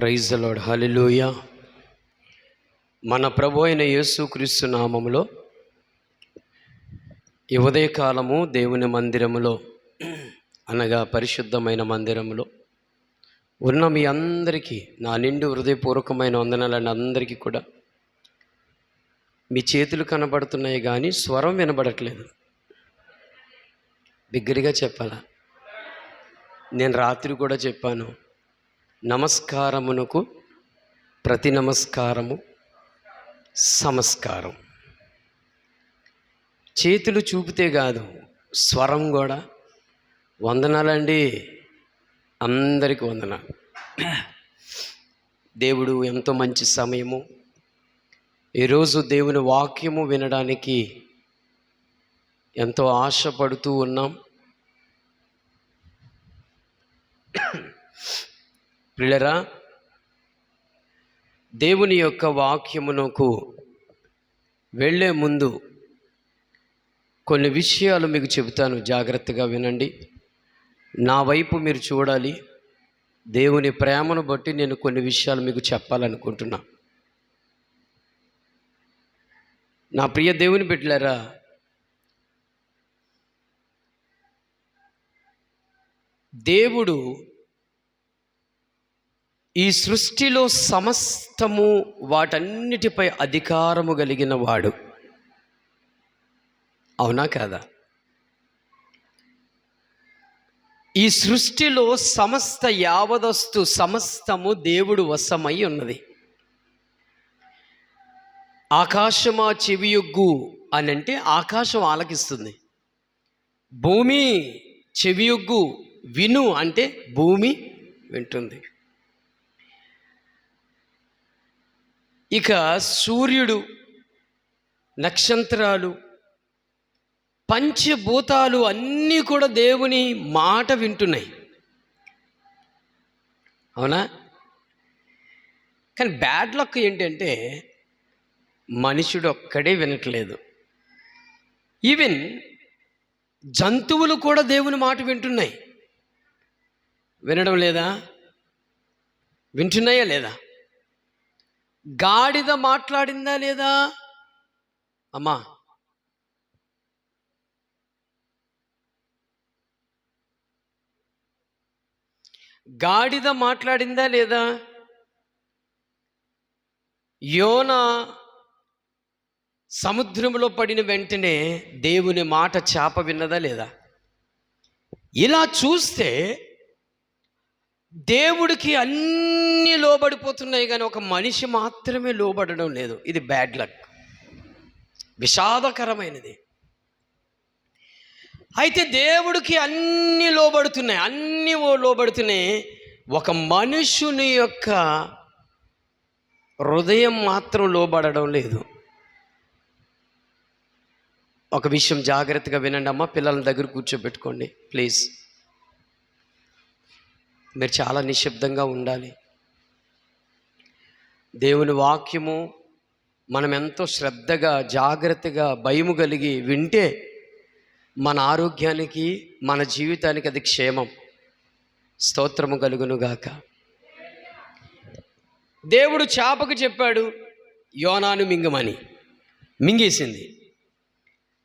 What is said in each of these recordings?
Praise the lord, హల్లెలూయా. మన ప్రభు అయిన యేసుక్రీస్తు నామములో ఈ ఉదయకాలము దేవుని మందిరములో అనగా పరిశుద్ధమైన మందిరములో ఉన్న మీ అందరికీ నా నిండు హృదయపూర్వకమైన వందనాలండి. అందరికీ కూడా మీ చేతులు కనబడుతున్నాయి కానీ స్వరం వినబడట్లేదు. బిగ్గరగా చెప్పాలా? నేను రాత్రి కూడా చెప్పాను, నమస్కారమునకు ప్రతి నమస్కారము సమస్కారం. చేతులు చూపితే కాదు, స్వరం కూడా. వందనాలండి, అందరికీ వందనాలు. దేవుడు ఎంతో మంచి సమయము. ఈరోజు దేవుని వాక్యము వినడానికి ఎంతో ఆశపడుతూ ఉన్నాం. ప్రియులారా, దేవుని యొక్క వాక్యమునకు వెళ్ళే ముందు కొన్ని విషయాలు మీకు చెబుతాను, జాగ్రత్తగా వినండి. నా వైపు మీరు చూడాలి. దేవుని ప్రేమను బట్టి నేను కొన్ని విషయాలు మీకు చెప్పాలనుకుంటున్నా. నా ప్రియ దేవుని బిడ్డలారా, దేవుడు ఈ సృష్టిలో సమస్తము వాటన్నిటిపై అధికారము కలిగిన వాడు. అవునా కాదా? ఈ సృష్టిలో సమస్త యావదస్తు సమస్తము దేవుడు వశమై ఉన్నది. ఆకాశమా చెవియొగ్గు అని అంటే ఆకాశం ఆలకిస్తుంది. భూమి చెవియొగ్గు విను అంటే భూమి వింటుంది. ఇక సూర్యుడు, నక్షత్రాలు, పంచభూతాలు అన్నీ కూడా దేవుని మాట వింటున్నాయి. అవునా? కానీ బ్యాడ్ లక్ ఏంటంటే మనుషుడు ఒక్కడే వినట్లేదు. ఈవెన్ జంతువులు కూడా దేవుని మాట వింటున్నాయి. వినడం లేదా? వింటున్నాయా లేదా? గాడిద మాట్లాడిందా లేదా? అమ్మా, గాడిద మాట్లాడిందా లేదా? యోనా సముద్రంలో పడిన వెంటనే దేవుని మాట చేప విన్నదా లేదా? ఇలా చూస్తే దేవుడికి అన్నీ లోబడిపోతున్నాయి కానీ ఒక మనిషి మాత్రమే లోబడడం లేదు. ఇది బ్యాడ్ లక్, విషాదకరమైనది. అయితే దేవుడికి అన్నీ లోబడుతున్నాయి, ఒక మనుషుని యొక్క హృదయం మాత్రం లోబడడం లేదు. ఒక విషయం జాగ్రత్తగా వినండి అమ్మా. పిల్లల దగ్గర కూర్చోబెట్టుకోండి ప్లీజ్. మీరు చాలా నిశ్శబ్దంగా ఉండాలి. దేవుని వాక్యము మనం ఎంతో శ్రద్ధగా, జాగ్రత్తగా, భయము కలిగి వింటే మన ఆరోగ్యానికి, మన జీవితానికి అది క్షేమం. స్తోత్రము కలుగునుగాక. దేవుడు చేపకు చెప్పాడు, యోనాను మింగమని. మింగేసింది.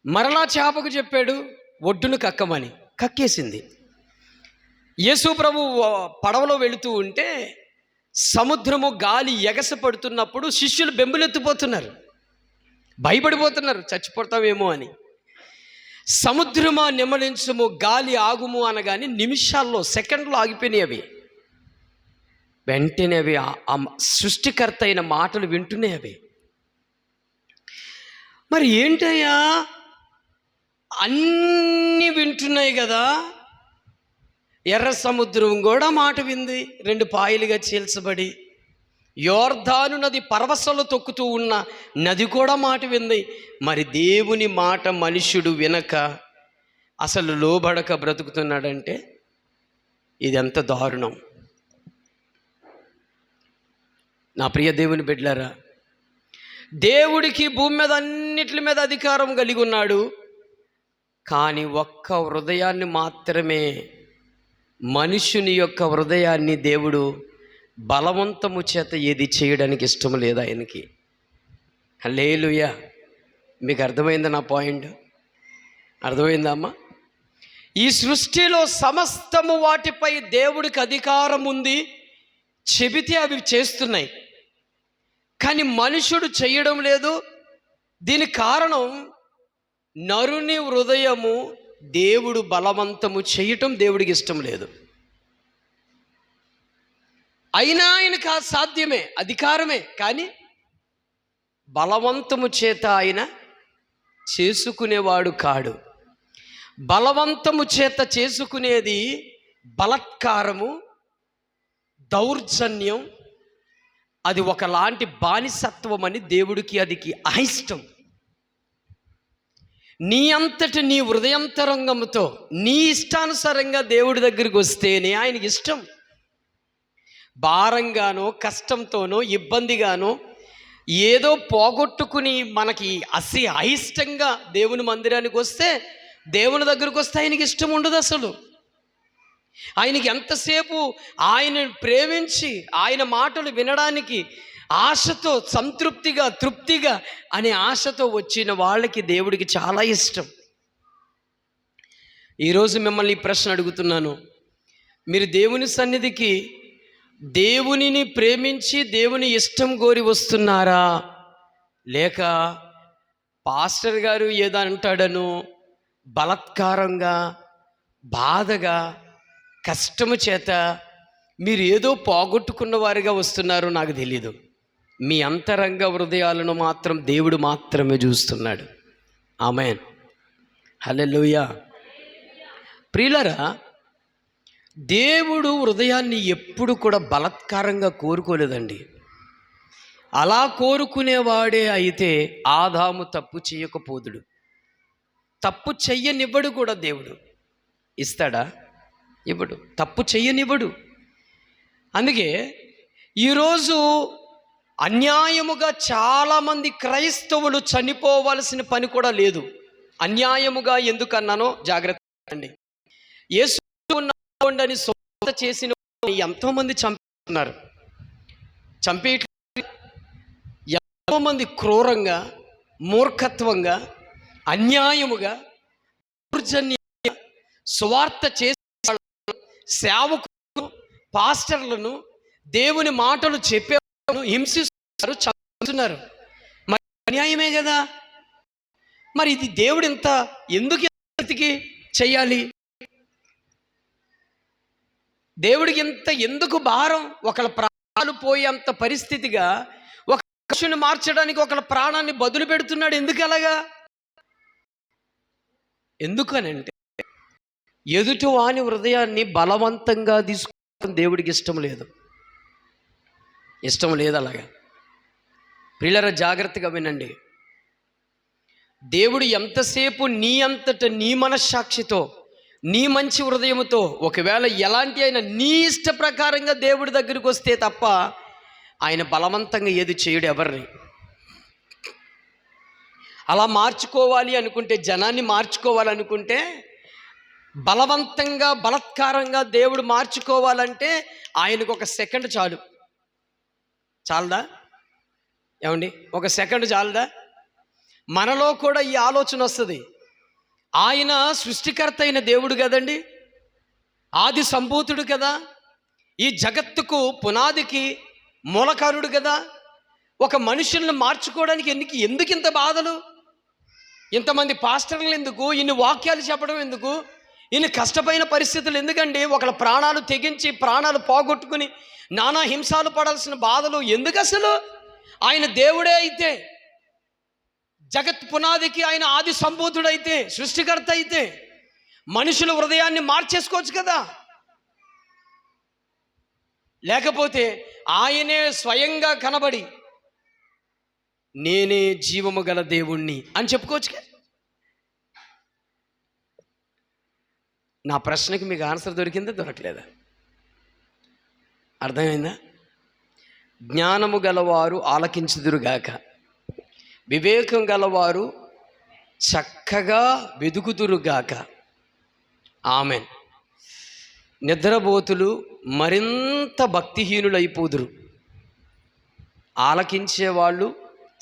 మరలా చేపకు చెప్పాడు, ఒడ్డును కక్కమని. కక్కేసింది. యేసు ప్రభు పడవలో వెళుతూ ఉంటే సముద్రము గాలి ఎగస పడుతున్నప్పుడు శిష్యులు బెంబులెత్తిపోతున్నారు, భయపడిపోతున్నారు, చచ్చిపోతామేమో అని. సముద్రమా నెమ్మలించుము, గాలి ఆగుము అనగానే నిమిషాల్లో, సెకండ్లో ఆగిపోయినాయి అవి. వెంటనే అవి ఆ సృష్టికర్త అయిన మాటలు వింటున్నాయి అవి. మరి ఏంటయ్యా, అన్నీ వింటున్నాయి కదా. ఎర్ర సముద్రం కూడా మాట వింది, 2 పాయలుగా చీల్చబడి. యోర్దాను నది పరవశలు తొక్కుతూ ఉన్న నది కూడా మాట వింది. మరి దేవుని మాట మనుష్యుడు వినక అసలు లోబడక బ్రతుకుతున్నాడంటే ఇది ఎంత దారుణం. నా ప్రియ దేవుని బిడ్డలారా, దేవుడికి భూమి మీద అన్నిటి మీద అధికారం కలిగి ఉన్నాడు. కానీ ఒక్క హృదయాన్ని మాత్రమే, మనుషుని యొక్క హృదయాన్ని దేవుడు బలవంతము చేత ఏది చేయడానికి ఇష్టం లేదు ఆయనకి. హల్లెలూయా. మీకు అర్థమైందా నా పాయింట్? అర్థమైందా అమ్మా? ఈ సృష్టిలో సమస్తము వాటిపై దేవుడికి అధికారం ఉంది, చెబితే అవి చేస్తున్నాయి. కానీ మనుషుడు చేయడం లేదు. దీనికి కారణం నరుని హృదయము దేవుడు బలవంతము చేయటం దేవుడికి ఇష్టం లేదు. అయినా ఆయనకు సాధ్యమే, అధికారమే, కానీ బలవంతము చేత ఆయన చేసుకునేవాడు కాడు. బలవంతము చేత చేసుకునేది బలత్కారము, దౌర్జన్యం, అది ఒకలాంటి బానిసత్వం అని దేవుడికి అది అయిష్టం. నీ అంతటి నీ హృదయంతరంగంతో నీ ఇష్టానుసారంగా దేవుడి దగ్గరికి వస్తేనే ఆయనకి ఇష్టం. భారంగానో కష్టంతోనో ఇబ్బందిగానో ఏదో పోగొట్టుకుని మనకి అయిష్టంగా దేవుని మందిరానికి వస్తే, దేవుని దగ్గరికి వస్తే ఆయనకి ఇష్టం ఉండదు అసలు. ఆయనకి ఎంతసేపు ఆయనను ప్రేమించి ఆయన మాటలు వినడానికి ఆశతో, సంతృప్తిగా, తృప్తిగా అనే ఆశతో వచ్చిన వాళ్ళకి దేవుడికి చాలా ఇష్టం. ఈరోజు మిమ్మల్ని ఈ ప్రశ్న అడుగుతున్నాను. మీరు దేవుని సన్నిధికి దేవునిని ప్రేమించి దేవుని ఇష్టం కోరి వస్తున్నారా, లేక పాస్టర్ గారు ఏదో అంటాడను బలత్కారంగా, బాధగా, కష్టము చేత మీరు ఏదో పోగొట్టుకున్న వారిగా వస్తున్నారో నాకు తెలీదు. మీ అంతరంగ హృదయాలను మాత్రం దేవుడు మాత్రమే చూస్తున్నాడు. ఆమేన్. హల్లెలూయా. ప్రియులారా, దేవుడు హృదయాన్ని ఎప్పుడు కూడా బలత్కారంగా కోరుకోలేదండి. అలా కోరుకునేవాడే అయితే ఆదాము తప్పు చేయకపోదుడు. తప్పు చెయ్యనివ్వడు కూడా దేవుడు. ఇస్తాడా? ఇవ్వడు. తప్పు చెయ్యనివ్వడు. అందుకే ఈరోజు అన్యాయముగా చాలామంది క్రైస్తవులు చనిపోవలసిన పని కూడా లేదు. అన్యాయముగా ఎందుకన్నానో జాగ్రత్త అండి. యేసు అని సొంత చేసిన ఎంతోమంది చంపుతున్నారు. ఎంతోమంది క్రూరంగా, మూర్ఖత్వంగా, అన్యాయముగా, దౌర్జన్యంగా సువార్త చేసే సేవకులను, పాస్టర్లను, దేవుని మాటలు చెప్పేవాళ్ళను హింసిస్తున్నారు, చంపుతున్నారు. మరి అన్యాయమే కదా. మరి ఇది దేవుడు ఎందుకు చెయ్యాలి? దేవుడికి ఎందుకు భారం? ఒకళ్ళ ప్రాణాలు పోయేంత పరిస్థితిగా ఒక మనుషుని మార్చడానికి ఒకళ్ళ ప్రాణాన్ని బదులు పెడుతున్నాడు. ఎందుకు అలాగా? ఎందుకనంటే ఎదుటి వాని హృదయాన్ని బలవంతంగా తీసుకోవడం దేవుడికి ఇష్టం లేదు. అలాగా. ప్రియులారా, జాగ్రత్తగా వినండి. దేవుడు ఎంతసేపు నీ అంతట నీ మనస్సాక్షితో, నీ మంచి హృదయముతో, ఒకవేళ ఎలాంటి అయినా నీ ఇష్ట ప్రకారంగా దేవుడి దగ్గరికి వస్తే తప్ప ఆయన బలవంతంగా ఏది చేయడు ఎవరిని. అలా మార్చుకోవాలి అనుకుంటే, జనాన్ని మార్చుకోవాలనుకుంటే, బలవంతంగా బలత్కారంగా దేవుడు మార్చుకోవాలంటే ఆయనకు ఒక సెకండ్ చాలదా? ఏమండి, ఒక సెకండ్ చాలదా? మనలో కూడా ఈ ఆలోచన వస్తుంది. ఆయన సృష్టికర్త అయిన దేవుడు కదండి, ఆది సంభూతుడు కదా, ఈ జగత్తుకు పునాదికి మూలకారుడు కదా. ఒక మనుషులను మార్చుకోవడానికి ఎందుకు ఇంత బాధలు? ఇంతమంది పాస్టర్లు ఎందుకు? ఇన్ని వాక్యాలు చెప్పడం ఎందుకు? ఇన్ని కష్టమైన పరిస్థితులు ఎందుకండి? ఒకళ్ళ ప్రాణాలు తెగించి ప్రాణాలు పోగొట్టుకుని నానా హింసలు పడాల్సిన బాధలు ఎందుకు అసలు? ఆయన దేవుడే అయితే, జగత్ పునాదికి ఆయన ఆది సంభూతుడైతే, సృష్టికర్త అయితే మనుషుల హృదయాన్ని మార్చేసుకోవచ్చు కదా. లేకపోతే ఆయనే స్వయంగా కనబడి నేనే జీవము గల దేవుణ్ణి అని చెప్పుకోవచ్చు కదా. నా ప్రశ్నకి మీకు ఆన్సర్ దొరికిందా, దొరకలేదా? అర్థమైందా? జ్ఞానము గలవారు ఆలకించుదురుగాక, వివేకం గలవారు చక్కగా వెదుకుదురుగాక. ఆమెన్. నిద్రపోతులు మరింత భక్తిహీనులైపోదురు. ఆలకించేవాళ్ళు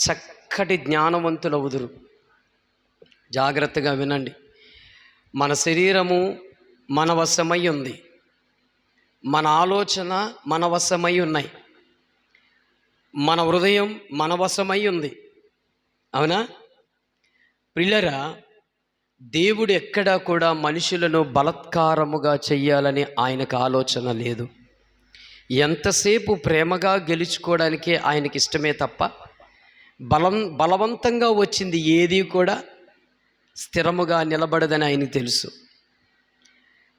చక్కటి జ్ఞానవంతులవుదురు. జాగ్రత్తగా వినండి. మన శరీరము మన వశమై ఉంది, మన ఆలోచన మన వశమై ఉన్నాయి, మన హృదయం మన వశమై ఉంది. అవునా ప్రియులారా? దేవుడు ఎక్కడా కూడా మనుషులను బలత్కారముగా చెయ్యాలని ఆయనకు ఆలోచన లేదు. ఎంతసేపు ప్రేమగా గెలుచుకోవడానికే ఆయనకి ఇష్టమే తప్ప బలవంతంగా వచ్చింది ఏది కూడా స్థిరముగా నిలబడదని ఆయనకు తెలుసు.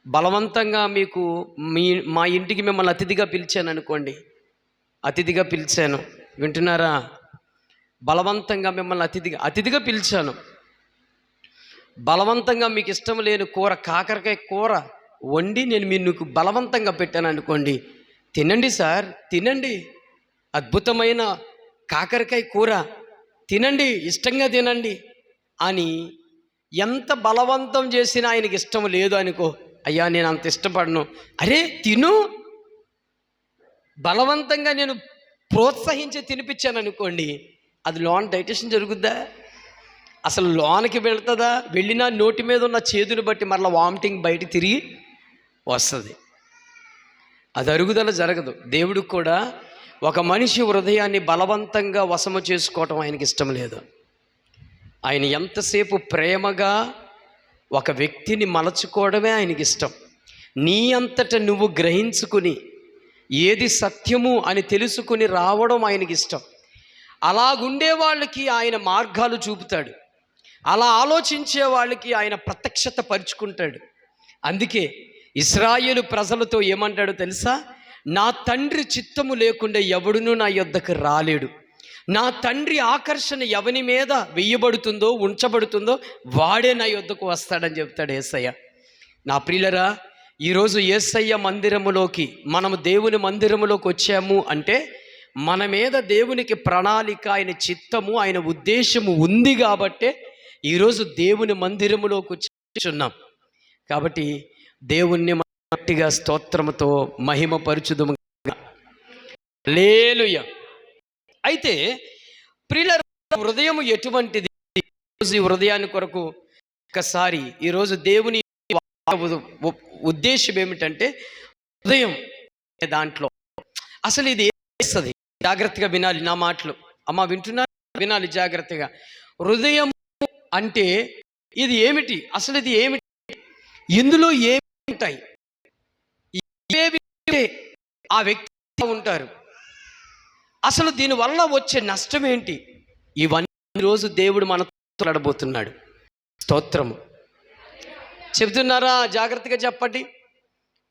బలవంతంగా మీకు మా ఇంటికి మిమ్మల్ని అతిథిగా పిలిచాను అనుకోండి, అతిథిగా పిలిచాను, వింటున్నారా? బలవంతంగా మిమ్మల్ని అతిథిగా పిలిచాను. బలవంతంగా మీకు ఇష్టం లేని కూర, కాకరకాయ కూర వండి నేను మీకు బలవంతంగా పెట్టాను అనుకోండి, తినండి సార్, తినండి, అద్భుతమైన కాకరకాయ కూర తినండి, ఇష్టంగా తినండి అని ఎంత బలవంతం చేసినా ఆయనకి ఇష్టం లేదు అనుకో, అయ్యా నేను అంత ఇష్టపడను, అరే తిను, బలవంతంగా నేను ప్రోత్సహించి తినిపించాను అనుకోండి, అది లోన్ డైజెషన్ జరుగుద్దా? అసలు లోనికి వెళ్తుందా? వెళ్ళినా నోటి మీద ఉన్న చేదుని బట్టి మరలా వామిటింగ్ బయట తిరిగి వస్తుంది. అది అరుగుదల జరగదు. దేవుడికి కూడా ఒక మనిషి హృదయాన్ని బలవంతంగా వశము చేసుకోవటం ఆయనకి ఇష్టం లేదు. ఆయన ఎంతసేపు ప్రేమగా ఒక వ్యక్తిని మలచుకోవడమే ఆయనకి ఇష్టం. నీ అంతట నువ్వు గ్రహించుకుని ఏది సత్యము అని తెలుసుకుని రావడం ఆయనకి ఇష్టం. అలాగుండే వాళ్ళకి ఆయన మార్గాలు చూపుతాడు. అలా ఆలోచించే వాళ్ళకి ఆయన ప్రత్యక్షత పరుచుకుంటాడు. అందుకే ఇశ్రాయేలు ప్రజలతో ఏమంటాడో తెలుసా? నా తండ్రి చిత్తము లేకుండా ఎవడునూ నా యొద్దకు రాలేడు. నా తండ్రి ఆకర్షణ ఎవని మీద వెయ్యబడుతుందో ఉంచబడుతుందో వాడే నా యొద్దకు వస్తాడని చెప్తాడు యేసయ్య. నా ప్రియులరా, ఈరోజు యేసయ్య మందిరములోకి, మనము దేవుని మందిరములోకి వచ్చాము అంటే మన మీద దేవునికి ప్రణాళిక, ఆయన చిత్తము, ఆయన ఉద్దేశము ఉంది కాబట్టే ఈరోజు దేవుని మందిరములోకి వచ్చున్నాం. కాబట్టి దేవుణ్ణి గట్టిగా స్తోత్రముతో మహిమపరచుదుము. హల్లెలూయా. అయితే ప్రియుల హృదయం ఎటువంటిది? ఈ హృదయాన్ని కొరకు ఒకసారి ఈరోజు దేవుని ఉద్దేశం ఏమిటంటే, హృదయం దాంట్లో అసలు ఇది ఏస్తుంది. జాగ్రత్తగా వినాలి నా మాటలు. అమ్మ వింటున్నా? వినాలి జాగ్రత్తగా. హృదయం అంటే ఇది ఏమిటి? అసలు ఇది ఏమిటి? ఇందులో ఏమి ఉంటాయి? ఆ వ్యక్తి ఉంటారు. అసలు దీనివల్ల వచ్చే నష్టం ఏంటి? ఇవన్నీ రోజు దేవుడు మనతో మాట్లాడబోతున్నాడు. స్తోత్రము. చెబుతున్నారా? జాగ్రత్తగా చెప్పండి.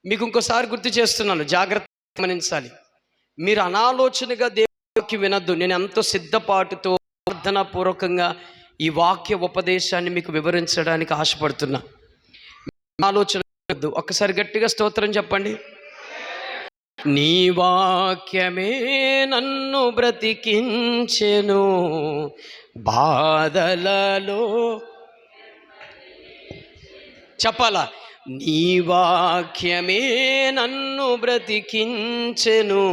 మీకు ఇంకోసారి గుర్తు చేస్తున్నాను, జాగ్రత్తగా గమనించాలి. మీరు అనాలోచనగా దేవుడికి వినద్దు. నేను ఎంతో సిద్ధపాటుతో ప్రార్థనాపూర్వకంగా ఈ వాక్య ఉపదేశాన్ని మీకు వివరించడానికి ఆశపడుతున్నా. ఆలోచన ఒక్కసారి గట్టిగా స్తోత్రం చెప్పండి. నీ వాక్యమే నన్ను బ్రతికించెను బాధలలో. చెప్పాలా? నీ వాక్యమే నన్ను బ్రతికించెను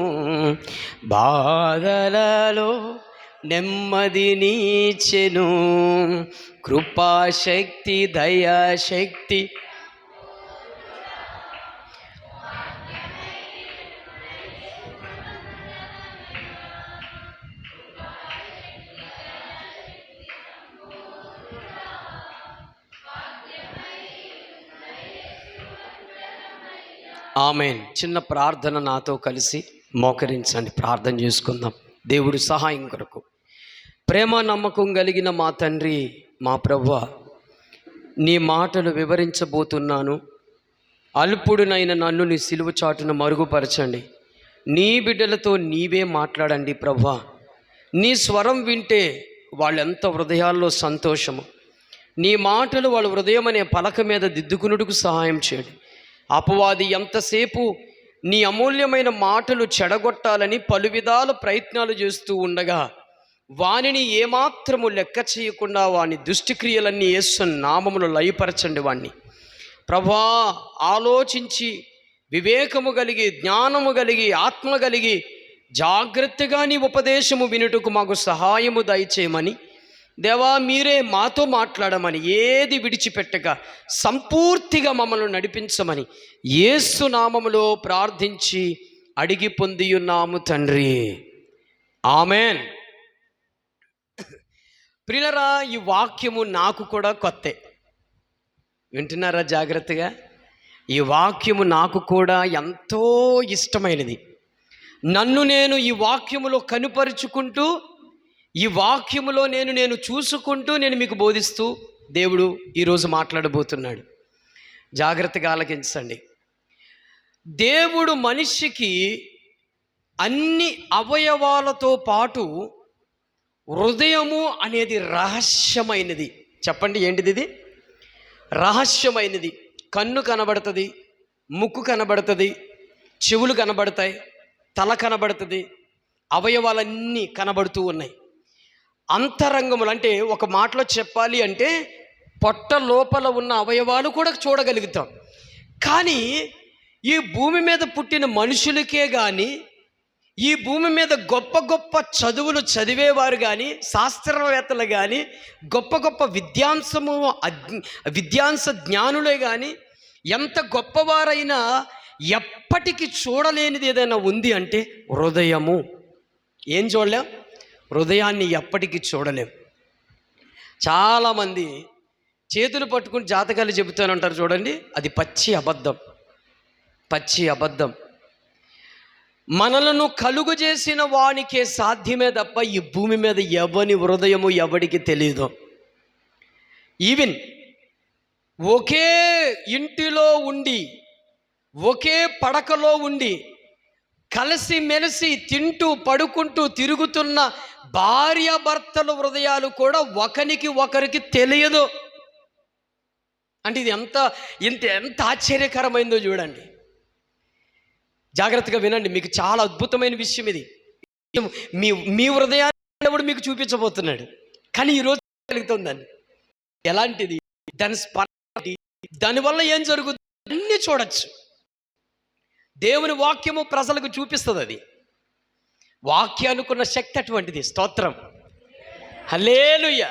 బాధలలో నెమ్మదినిచ్చెను. కృపాశక్తి దయాశక్తి ఆమేన్. చిన్న ప్రార్థన నాతో కలిసి మోకరించండి, ప్రార్థన చేసుకుందాం దేవుడి సహాయం కొరకు. ప్రేమ నమ్మకం కలిగిన మా తండ్రి, మా ప్రభువా, నీ మాటలు వివరించబోతున్నాను. అల్పుడునైన నన్ను నీ సిలువ చాటున మరుగుపరచండి. నీ బిడ్డలతో నీవే మాట్లాడండి ప్రభువా. నీ స్వరం వింటే వాళ్ళెంత హృదయాల్లో సంతోషము. నీ మాటలు వాళ్ళ హృదయం అనే పలక మీద దిద్దుకునుటకు సహాయం చేయండి. అపవాది ఎంతసేపు నీ అమూల్యమైన మాటలు చెడగొట్టాలని పలు విధాల ప్రయత్నాలు చేస్తూ ఉండగా వానిని ఏమాత్రము లెక్క చేయకుండా వాని దుష్టిక్రియలన్నీ యేసు నామములో లయపరచండి. వాణ్ణి ప్రభువా ఆలోచించి వివేకము కలిగి, జ్ఞానము కలిగి, ఆత్మ కలిగి జాగ్రత్తగా నీ ఉపదేశము వినుటకు మాకు సహాయము దయచేయమని, దేవా మీరే మాతో మాట్లాడమని, ఏది విడిచిపెట్టక సంపూర్తిగా మమ్మల్ని నడిపించమని యేసు నామములో ప్రార్థించి అడిగి పొందియున్నాము తండ్రి, ఆమెన్. ప్రియులరా, ఈ వాక్యము నాకు కూడా కొత్తే. వింటున్నారా జాగ్రత్తగా? ఈ వాక్యము నాకు కూడా ఎంతో ఇష్టమైనది. నన్ను నేను ఈ వాక్యములో కనుపరుచుకుంటూ, ఈ వాక్యములో నేను చూసుకుంటూ నేను మీకు బోధిస్తూ దేవుడు ఈరోజు మాట్లాడబోతున్నాడు. జాగ్రత్తగా ఆలకించండి. దేవుడు మనిషికి అన్ని అవయవాలతో పాటు హృదయము అనేది రహస్యమైనది. చెప్పండి, ఏంటిది? ఇది రహస్యమైనది. కన్ను కనబడుతుంది, ముక్కు కనబడుతుంది, చెవులు కనబడతాయి, తల కనబడుతుంది, అవయవాలన్నీ కనబడుతూ ఉన్నాయి. అంతరంగములు అంటే ఒక మాటలో చెప్పాలి అంటే పొట్ట లోపల ఉన్న అవయవాలు కూడా చూడగలుగుతాం. కానీ ఈ భూమి మీద పుట్టిన మనుషులకే కానీ, ఈ భూమి మీద గొప్ప గొప్ప చదువులు చదివేవారు కానీ, శాస్త్రవేత్తలు కానీ, గొప్ప గొప్ప విద్యాంశ జ్ఞానులే కానీ, ఎంత గొప్పవారైనా ఎప్పటికీ చూడలేనిది ఏదైనా ఉంది అంటే హృదయము. ఏం చూడలేం? హృదయాన్ని ఎప్పటికీ చూడలేం. చాలామంది చేతులు పట్టుకుని జాతకాలు చెబుతానంటారు చూడండి, అది పచ్చి అబద్ధం. పచ్చి అబద్ధం. మనలను కలుగు చేసిన వానికే సాధ్యమే తప్ప ఈ భూమి మీద ఎవని హృదయము ఎవడికి తెలియదు. ఈవెన్ ఒకే ఇంటిలో ఉండి, ఒకే పడకలో ఉండి, కలిసి మెలిసి తింటూ పడుకుంటూ తిరుగుతున్న భార్యాభర్తల హృదయాలు కూడా ఒకరికి తెలియదు. అంటే ఇది ఎంత ఆశ్చర్యకరమైందో చూడండి. జాగ్రత్తగా వినండి, మీకు చాలా అద్భుతమైన విషయం ఇది. మీ హృదయాన్ని కూడా మీకు చూపించబోతున్నాడు. కానీ ఈరోజు కలుగుతుందండి. ఎలాంటిది? దాని స్పర్శ, దానివల్ల ఏం జరుగుతుంది అన్నీ చూడొచ్చు. దేవుని వాక్యము ప్రజలకు చూపిస్తుంది. అది వాక్యానుకున్న శక్తి అటువంటిది. స్తోత్రం, హల్లెలూయా.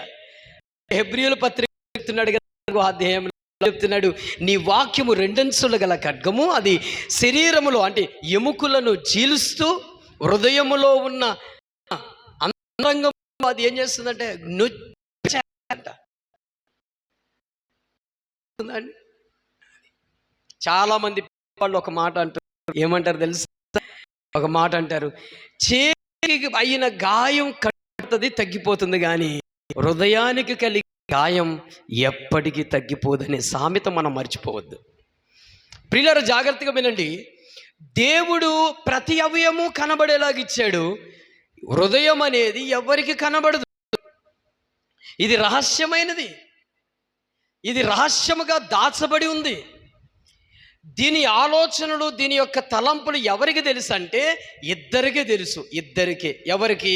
హెబ్రీయుల పత్రిక చెప్తున్నాడు కదా, అధ్యాయంలో చెప్తున్నాడు, నీ వాక్యము రెండంచులు గల ఖడ్గము, అది శరీరములో అంటే ఎముకలను చీలుస్తూ హృదయములో ఉన్న అంతరంగం అది ఏం చేస్తుందంటే చాలా మంది వాళ్ళు ఒక మాట అంటారు. ఏమంటారు తెలుసు? ఒక మాట అంటారు, చేతికి అయిన గాయం కట్టుతుంది, తగ్గిపోతుంది, కానీ హృదయానికి కలిగి గాయం ఎప్పటికీ తగ్గిపోదనే సామెత మనం మర్చిపోవద్దు. ప్రియులారా, జాగ్రత్తగా వినండి. దేవుడు ప్రతి అవయము కనబడేలాగిచ్చాడు. హృదయం అనేది ఎవరికి కనబడదు. ఇది రహస్యమైనది. ఇది రహస్యముగా దాచబడి ఉంది. దీని ఆలోచనలు, దీని యొక్క తలంపులు ఎవరికి తెలుసు అంటే ఇద్దరికే తెలుసు. ఇద్దరికే. ఎవరికి?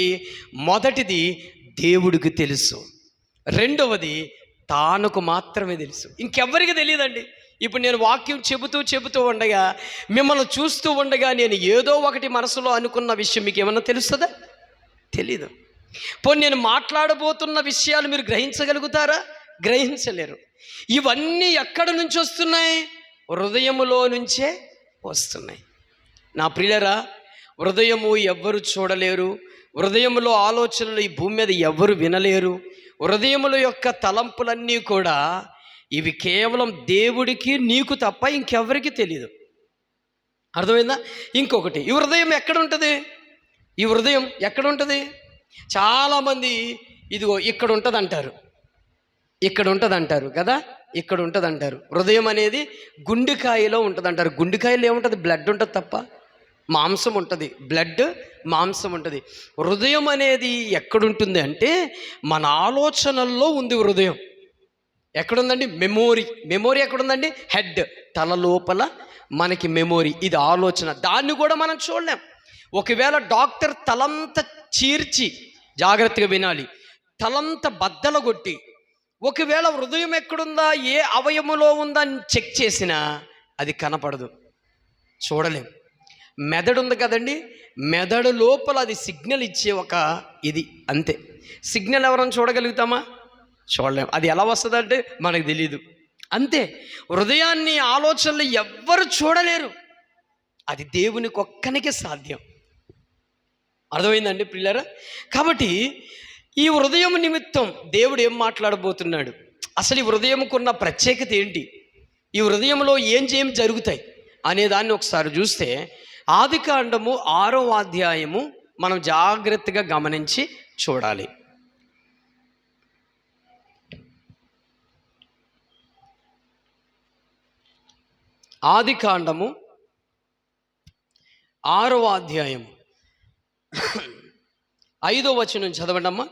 మొదటిది దేవుడికి తెలుసు, రెండవది తానుకు మాత్రమే తెలుసు. ఇంకెవ్వరికి తెలియదండి. ఇప్పుడు నేను వాక్యం చెబుతూ ఉండగా, మిమ్మల్ని చూస్తూ ఉండగా నేను ఏదో ఒకటి మనసులో అనుకున్న విషయం మీకు ఏమన్నా తెలుస్తుందా? తెలీదు. పోనీ నేను మాట్లాడబోతున్న విషయాలు మీరు గ్రహించగలుగుతారా? గ్రహించలేరు. ఇవన్నీ ఎక్కడి నుంచి వస్తున్నాయి? హృదయములో నుంచే వస్తున్నాయి. నా ప్రియులరా, హృదయము ఎవ్వరు చూడలేరు. హృదయములో ఆలోచనలు ఈ భూమి మీద ఎవ్వరు వినలేరు. హృదయముల యొక్క తలంపులన్నీ కూడా ఇవి కేవలం దేవుడికి, నీకు తప్ప ఇంకెవరికి తెలియదు. అర్థమైందా? ఇంకొకటి, ఈ హృదయం ఎక్కడ ఉంటుంది? ఈ హృదయం ఎక్కడ ఉంటుంది? చాలామంది ఇదిగో ఇక్కడ ఉంటుంది అంటారు, ఇక్కడ ఉంటుంది అంటారు కదా, ఇక్కడ ఉంటుంది అంటారు. హృదయం అనేది గుండెకాయలో ఉంటుంది అంటారు. గుండెకాయలో ఏముంటుంది? బ్లడ్ ఉంటుంది తప్ప మాంసం ఉంటుంది. బ్లడ్, మాంసం ఉంటుంది. హృదయం అనేది ఎక్కడుంటుంది అంటే మన ఆలోచనల్లో ఉంది హృదయం. ఎక్కడుందండి? మెమోరీ ఎక్కడుందండి? హెడ్, తల లోపల మనకి మెమోరీ. ఇది ఆలోచన. దాన్ని కూడా మనం చూడలేం. ఒకవేళ డాక్టర్ తలంతా చీర్చి, జాగ్రత్తగా వినాలి, తలంతా బద్దలగొట్టి ఒకవేళ హృదయం ఎక్కడుందా, ఏ అవయములో ఉందా అని చెక్ చేసినా అది కనపడదు. చూడలేం. మెదడు ఉంది కదండి, మెదడు లోపల అది సిగ్నల్ ఇచ్చే ఒక ఇది అంతే. సిగ్నల్ ఎవరైనా చూడగలుగుతామా? చూడలేం. అది ఎలా వస్తుందంటే మనకు తెలియదు. అంతే. హృదయాన్ని, ఆలోచనలు ఎవ్వరు చూడలేరు. అది దేవునికి ఒక్కనికే సాధ్యం. అర్థమైందండి పిల్లరా? కాబట్టి ఈ హృదయం నిమిత్తం దేవుడు ఏం మాట్లాడబోతున్నాడు, అసలు ఈ హృదయంకున్న ప్రత్యేకత ఏంటి, ఈ హృదయంలో ఏం జరుగుతాయి అనే దాన్ని ఒకసారి చూస్తే ఆదికాండము 6వ అధ్యాయము మనం జాగ్రత్తగా గమనించి చూడాలి. ఆదికాండము 6వ అధ్యాయము 5వ వచనం చదవండమ్మా.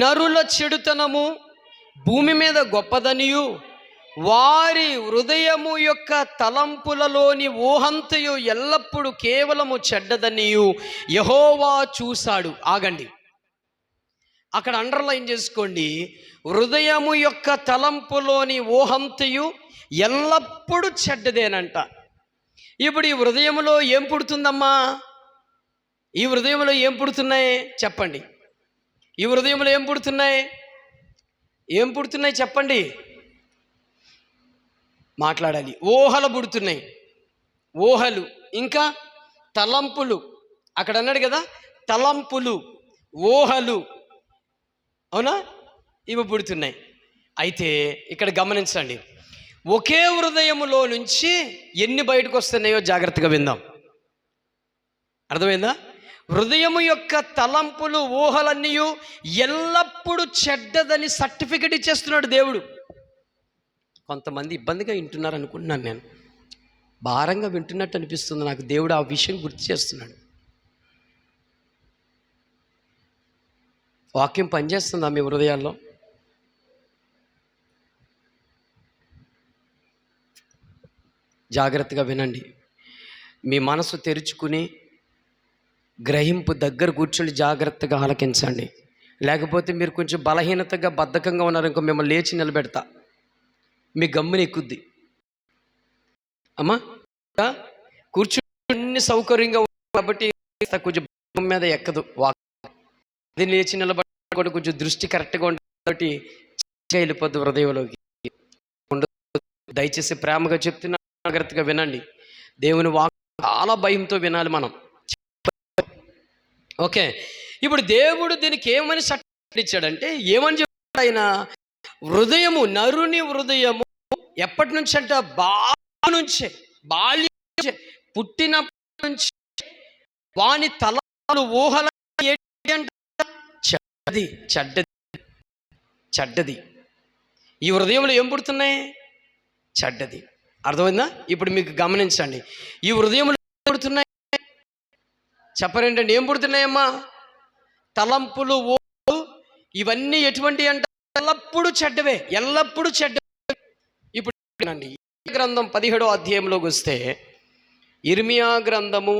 నరుల చెడుతనము భూమి మీద గొప్పదనియు, వారి హృదయము యొక్క తలంపులలోని ఊహంతయు ఎల్లప్పుడూ కేవలము చెడ్డదనియు యెహోవా చూశాడు. ఆగండి, అక్కడ అండర్లైన్ చేసుకోండి. హృదయము యొక్క తలంపులోని ఊహంతయు ఎల్లప్పుడూ చెడ్డదేనంట. ఇప్పుడు ఈ హృదయంలో ఏం పుడుతుందమ్మా? ఈ హృదయంలో ఏం పుడుతున్నాయి చెప్పండి. ఈ హృదయంలో ఏం పుడుతున్నాయి? ఏం పుడుతున్నాయి చెప్పండి, మాట్లాడాలి. ఊహలు పుడుతున్నాయి. ఊహలు, ఇంకా తలంపులు. అక్కడ అన్నాడు కదా, తలంపులు, ఊహలు, అవునా? ఇవి పుడుతున్నాయి. అయితే ఇక్కడ గమనించండి, ఒకే హృదయములో నుంచి ఎన్ని బయటకు వస్తున్నాయో జాగ్రత్తగా విందాం. అర్థమైందా? హృదయము యొక్క తలంపులు, ఊహలన్నీ ఎల్లప్పుడూ చెడ్డదని సర్టిఫికెట్ ఇచ్చేస్తున్నాడు దేవుడు. కొంతమంది ఇబ్బందిగా వింటున్నారు అనుకుంటున్నాను, నేను భారంగా వింటున్నట్టు అనిపిస్తుంది నాకు. దేవుడు ఆ విషయం గుర్తు చేస్తున్నాడు. వాక్యం పనిచేస్తుందా మీ హృదయాల్లో? జాగ్రత్తగా వినండి. మీ మనసు తెరుచుకుని గ్రహింపు దగ్గర కూర్చొని జాగ్రత్తగా ఆలకించండి. లేకపోతే మీరు కొంచెం బలహీనతగా, బద్ధకంగా ఉన్నారనుకో, మిమ్మల్ని లేచి నిలబెడతా, మీ గమ్మున ఎక్కుద్ది. అమ్మా కూర్చుని సౌకర్యంగా కాబట్టి కొంచెం మీద ఎక్కదు వాక్. అది లేచి నిలబడి కొంచెం దృష్టి కరెక్ట్గా ఉంటుంది, వెళ్ళిపోద్ది హృదయంలోకి. దయచేసి ప్రేమగా చెప్తున్నా, జాగ్రత్తగా వినండి. దేవుని వాక్ చాలా భయంతో వినాలి మనం. ఓకే, ఇప్పుడు దేవుడు దీనికి ఏమని సర్టిఫికెట్ ఇచ్చాడంటే, ఏమని చెప్పాడు ఆయన? హృదయము, నరుని హృదయము ఎప్పటి నుంచి అంట? బాల్యం నుంచే, పుట్టినప్పటి నుంచి వాని తలలు, ఊహల చెడ్డది, చెడ్డది, చెడ్డది. ఈ హృదయంలో ఏం పుడుతున్నాయి? చెడ్డది. అర్థమైందా? ఇప్పుడు మీకు గమనించండి, ఈ హృదయంలో ఏం పుడుతున్నాయి చెప్పరేంటండి? ఏం పుడుతున్నాయమ్మా? తలంపులు, ఊహలు, ఇవన్నీ ఎటువంటి అంటే ఎల్లప్పుడూ చెడ్డవే, ఎల్లప్పుడూ చెడ్డవే. ఇప్పుడు అండి, గ్రంథం 17వ అధ్యాయంలోకి వస్తే, ఇర్మియా గ్రంథము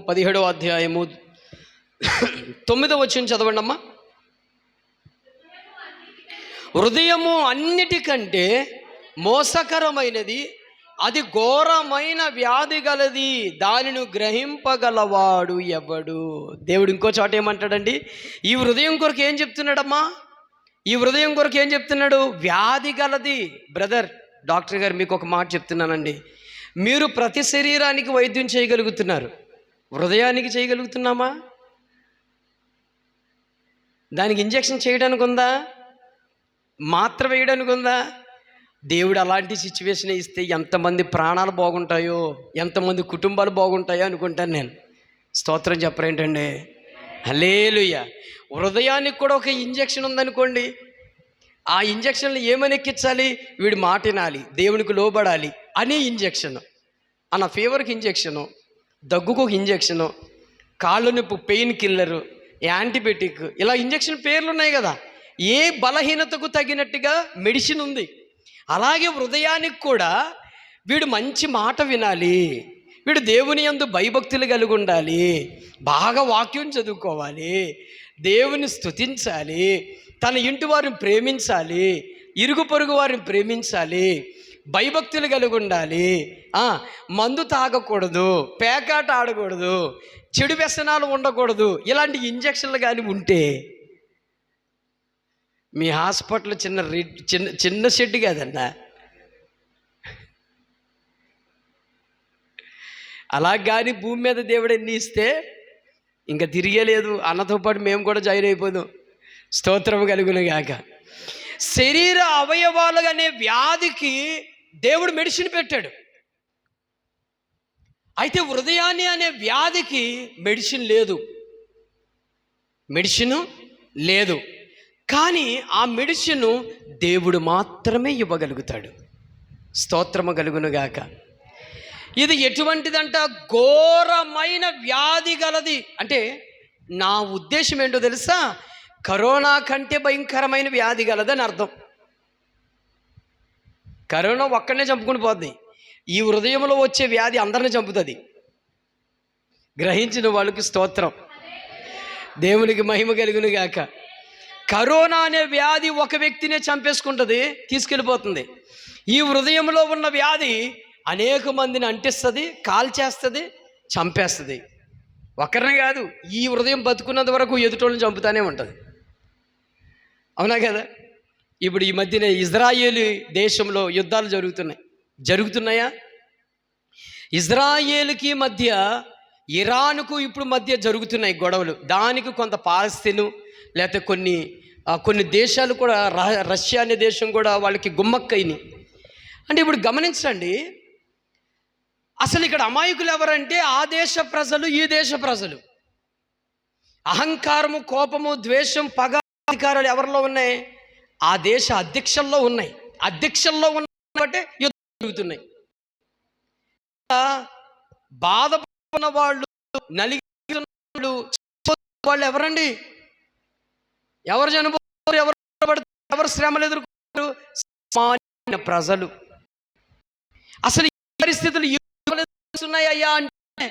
17వ అధ్యాయము 9వ వచనం చదవండి అమ్మా. హృదయము అన్నిటికంటే మోసకరమైనది, అది ఘోరమైన వ్యాధి గలది, దానిని గ్రహింపగలవాడు ఎవడు? దేవుడు ఇంకో చోట ఏమంటాడండి? ఈ హృదయం కొరకు ఏం చెప్తున్నాడమ్మా? ఈ హృదయం కొరకు ఏం చెప్తున్నాడు? వ్యాధి గలది. బ్రదర్, డాక్టర్ గారు మీకు ఒక మాట చెప్తున్నానండి, మీరు ప్రతి శరీరానికి వైద్యం చేయగలుగుతున్నారు, హృదయానికి చేయగలుగుతున్నామా? దానికి ఇంజెక్షన్ చేయడానికి ఉందా? మాత్ర వేయడానికి ఉందా? దేవుడు అలాంటి సిచ్యువేషన్ ఇస్తే ఎంతమంది ప్రాణాలు బాగుంటాయో, ఎంతమంది కుటుంబాలు బాగుంటాయో అనుకుంటాను నేను. స్తోత్రం చెప్పరేంటండి? హల్లెలూయా. హృదయానికి కూడా ఒక ఇంజెక్షన్ ఉందనుకోండి, ఆ ఇంజెక్షన్లు ఏమని ఎక్కించాలి? వీడి మాట వినాలి, దేవునికి లోబడాలి అనే ఇంజెక్షన్. అన్న ఫీవర్కి ఇంజెక్షను, దగ్గుకు ఒక ఇంజెక్షను, కాళ్ళు నొప్పి పెయిన్ కిల్లరు, యాంటీబయాటిక్, ఇలా ఇంజెక్షన్ పేర్లు ఉన్నాయి కదా. ఏ బలహీనతకు తగినట్టుగా మెడిసిన్ ఉంది. అలాగే హృదయానికి కూడా వీడు మంచి మాట వినాలి, వీడు దేవుని యందు భయభక్తులు కలిగి ఉండాలి, బాగా వాక్యం చదువుకోవాలి, దేవుని స్తుతించాలి, తన ఇంటి వారిని ప్రేమించాలి, ఇరుగు పొరుగు వారిని ప్రేమించాలి, భయభక్తులు కలిగి ఉండాలి, మందు తాగకూడదు, పేకాట ఆడకూడదు, చెడు వ్యసనాలు ఉండకూడదు. ఇలాంటి ఇంజక్షన్లు కానీ ఉంటే మీ హాస్పిటల్ చిన్న షెడ్ కాదన్నా. అలా కానీ భూమి మీద దేవుడు ఎన్ని ఇస్తే ఇంకా తిరిగేలేదు. అన్నతో పాటు మేము కూడా జాయిన్ అయిపోదాం. స్తోత్రం కలుగును గాక. శరీర అవయవాలు అనే వ్యాధికి దేవుడు మెడిసిన్ పెట్టాడు. అయితే హృదయాన్ని అనే వ్యాధికి మెడిసిన్ లేదు. కానీ ఆ మెడిసిన్ దేవుడు మాత్రమే ఇవ్వగలుగుతాడు. స్తోత్రము కలుగును గాక. ఇది ఎటువంటిదంట? ఘోరమైన వ్యాధి గలది. అంటే నా ఉద్దేశం ఏంటో తెలుసా? కరోనా కంటే భయంకరమైన వ్యాధి గలదని అర్థం. కరోనా ఒక్కడనే చంపుకుని పోద్ది. ఈ హృదయంలో వచ్చే వ్యాధి అందరిని చంపుతుంది. గ్రహించిన వాళ్ళకి స్తోత్రం, దేవునికి మహిమ కలుగును గాక. కరోనా అనే వ్యాధి ఒక వ్యక్తినే చంపేసుకుంటుంది, తీసుకెళ్ళిపోతుంది. ఈ హృదయంలో ఉన్న వ్యాధి అనేక మందిని అంటిస్తుంది, కాల్చేస్తుంది, చంపేస్తుంది. ఒకరిని కాదు, ఈ హృదయం బతుకున్నంత వరకు ఎదుటోళ్ళని చంపుతానే ఉంటుంది. అవునా కదా? ఇప్పుడు ఈ మధ్యన ఇజ్రాయేలు దేశంలో యుద్ధాలు జరుగుతున్నాయా? ఇజ్రాయేలుకి మధ్య ఇరాన్కు ఇప్పుడు మధ్య జరుగుతున్నాయి గొడవలు. దానికి కొంత పాలస్తీను లేకపోతే కొన్ని దేశాలు కూడా, రష్యా అనే దేశం కూడా వాళ్ళకి గుమ్మక్కైని. అంటే ఇప్పుడు గమనించండి, అసలు ఇక్కడ అమాయకులు ఎవరంటే ఆ దేశ ప్రజలు, ఈ దేశ ప్రజలు. అహంకారము, కోపము, ద్వేషం, పగ, అధికారాలు ఎవరిలో ఉన్నాయి? ఆ దేశ అధ్యక్షుల్లో ఉన్నాయి. అధ్యక్షుల్లో ఉన్నబట్టే యుద్ధాలు జరుగుతున్నాయి. బాధపడిన వాళ్ళు, నలిగిన వాళ్ళు ఎవరండి? ఎవరు చనిపోతారు? ఎవరు శ్రమలు ఎదుర్కొంటారు? సామాన్య ప్రజలు. అసలు ఈ పరిస్థితులు ఉన్నాయ్యా అంటే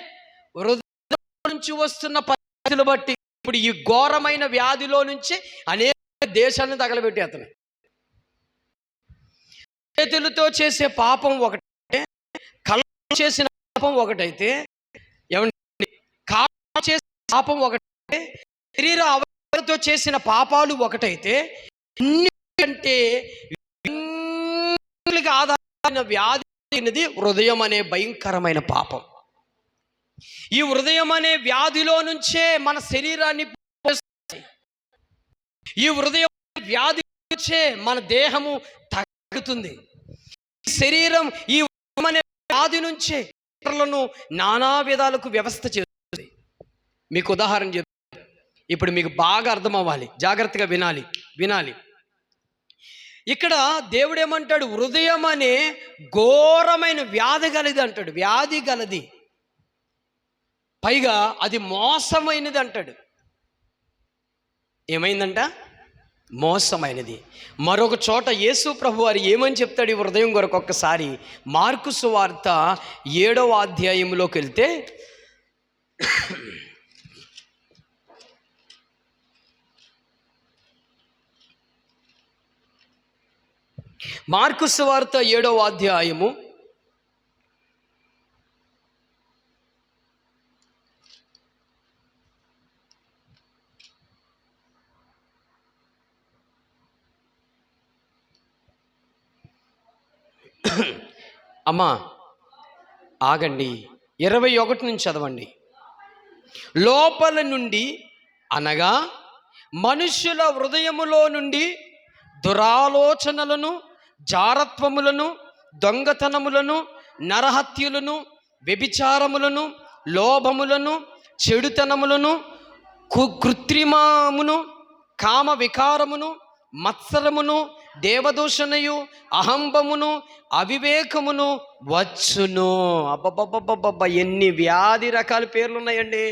హృదయం నుంచి వస్తున్న పరిస్థితులు బట్టి ఇప్పుడు ఈ ఘోరమైన వ్యాధిలో నుంచి అనేక దేశాలను తగలబెట్టేస్తున్నాయి. చేతులతో చేసే పాపం ఒకటే, కళ్ళతో చేసిన పాపం ఒకటైతే, కాళ్ళతో చేసే పాపం ఒకటైతే, శరీర అవయవాలతో చేసిన పాపాలు ఒకటైతే, అన్నిటికంటే ఆధారమైన వ్యాధి అనేది హృదయం అనే భయంకరమైన పాపం. ఈ హృదయం అనే వ్యాధిలో నుంచే మన శరీరాన్ని, ఈ హృదయం వ్యాధి నుంచే మన దేహము తగ్గుతుంది. శరీరం ఈ అనే వ్యాధి నుంచే ఇతరులను నానా విధాలకు వ్యవస్థ చేస్తుంది. మీకు ఉదాహరణ చెప్తాను, ఇప్పుడు మీకు బాగా అర్థం అవ్వాలి, జాగ్రత్తగా వినాలి. ఇక్కడ దేవుడు ఏమంటాడు? హృదయం అనే ఘోరమైన వ్యాధి గలది అంటాడు. వ్యాధి గలది, పైగా అది మోసమైనది అంటాడు. ఏమైందంట? మోసమైనది. మరొక చోట యేసు ప్రభు వారు ఏమని చెప్తాడు ఈ హృదయం కొరకు? ఒక్కసారి మార్కు సువార్త 7వ అధ్యాయంలోకి వెళ్తే, మార్కు సువార్త 7వ అధ్యాయము 21 నుంచి చదవండి. లోపల నుండి అనగా మనుష్యుల హృదయములో నుండి దురాలోచనలను, జారత్వములను, దొంగతనములను, నరహత్యులను, వ్యభిచారములను, లోభములను, చెడుతనములను, కృత్రిమమును, కామ వికారమును, మత్సరమును, దేవదూషణయు, అహంభమును, అవివేకమును వచ్చును. అబ్బబ్బబ్బబ్బబ్బ, ఎన్ని వ్యాధి రకాల పేర్లు ఉన్నాయండి.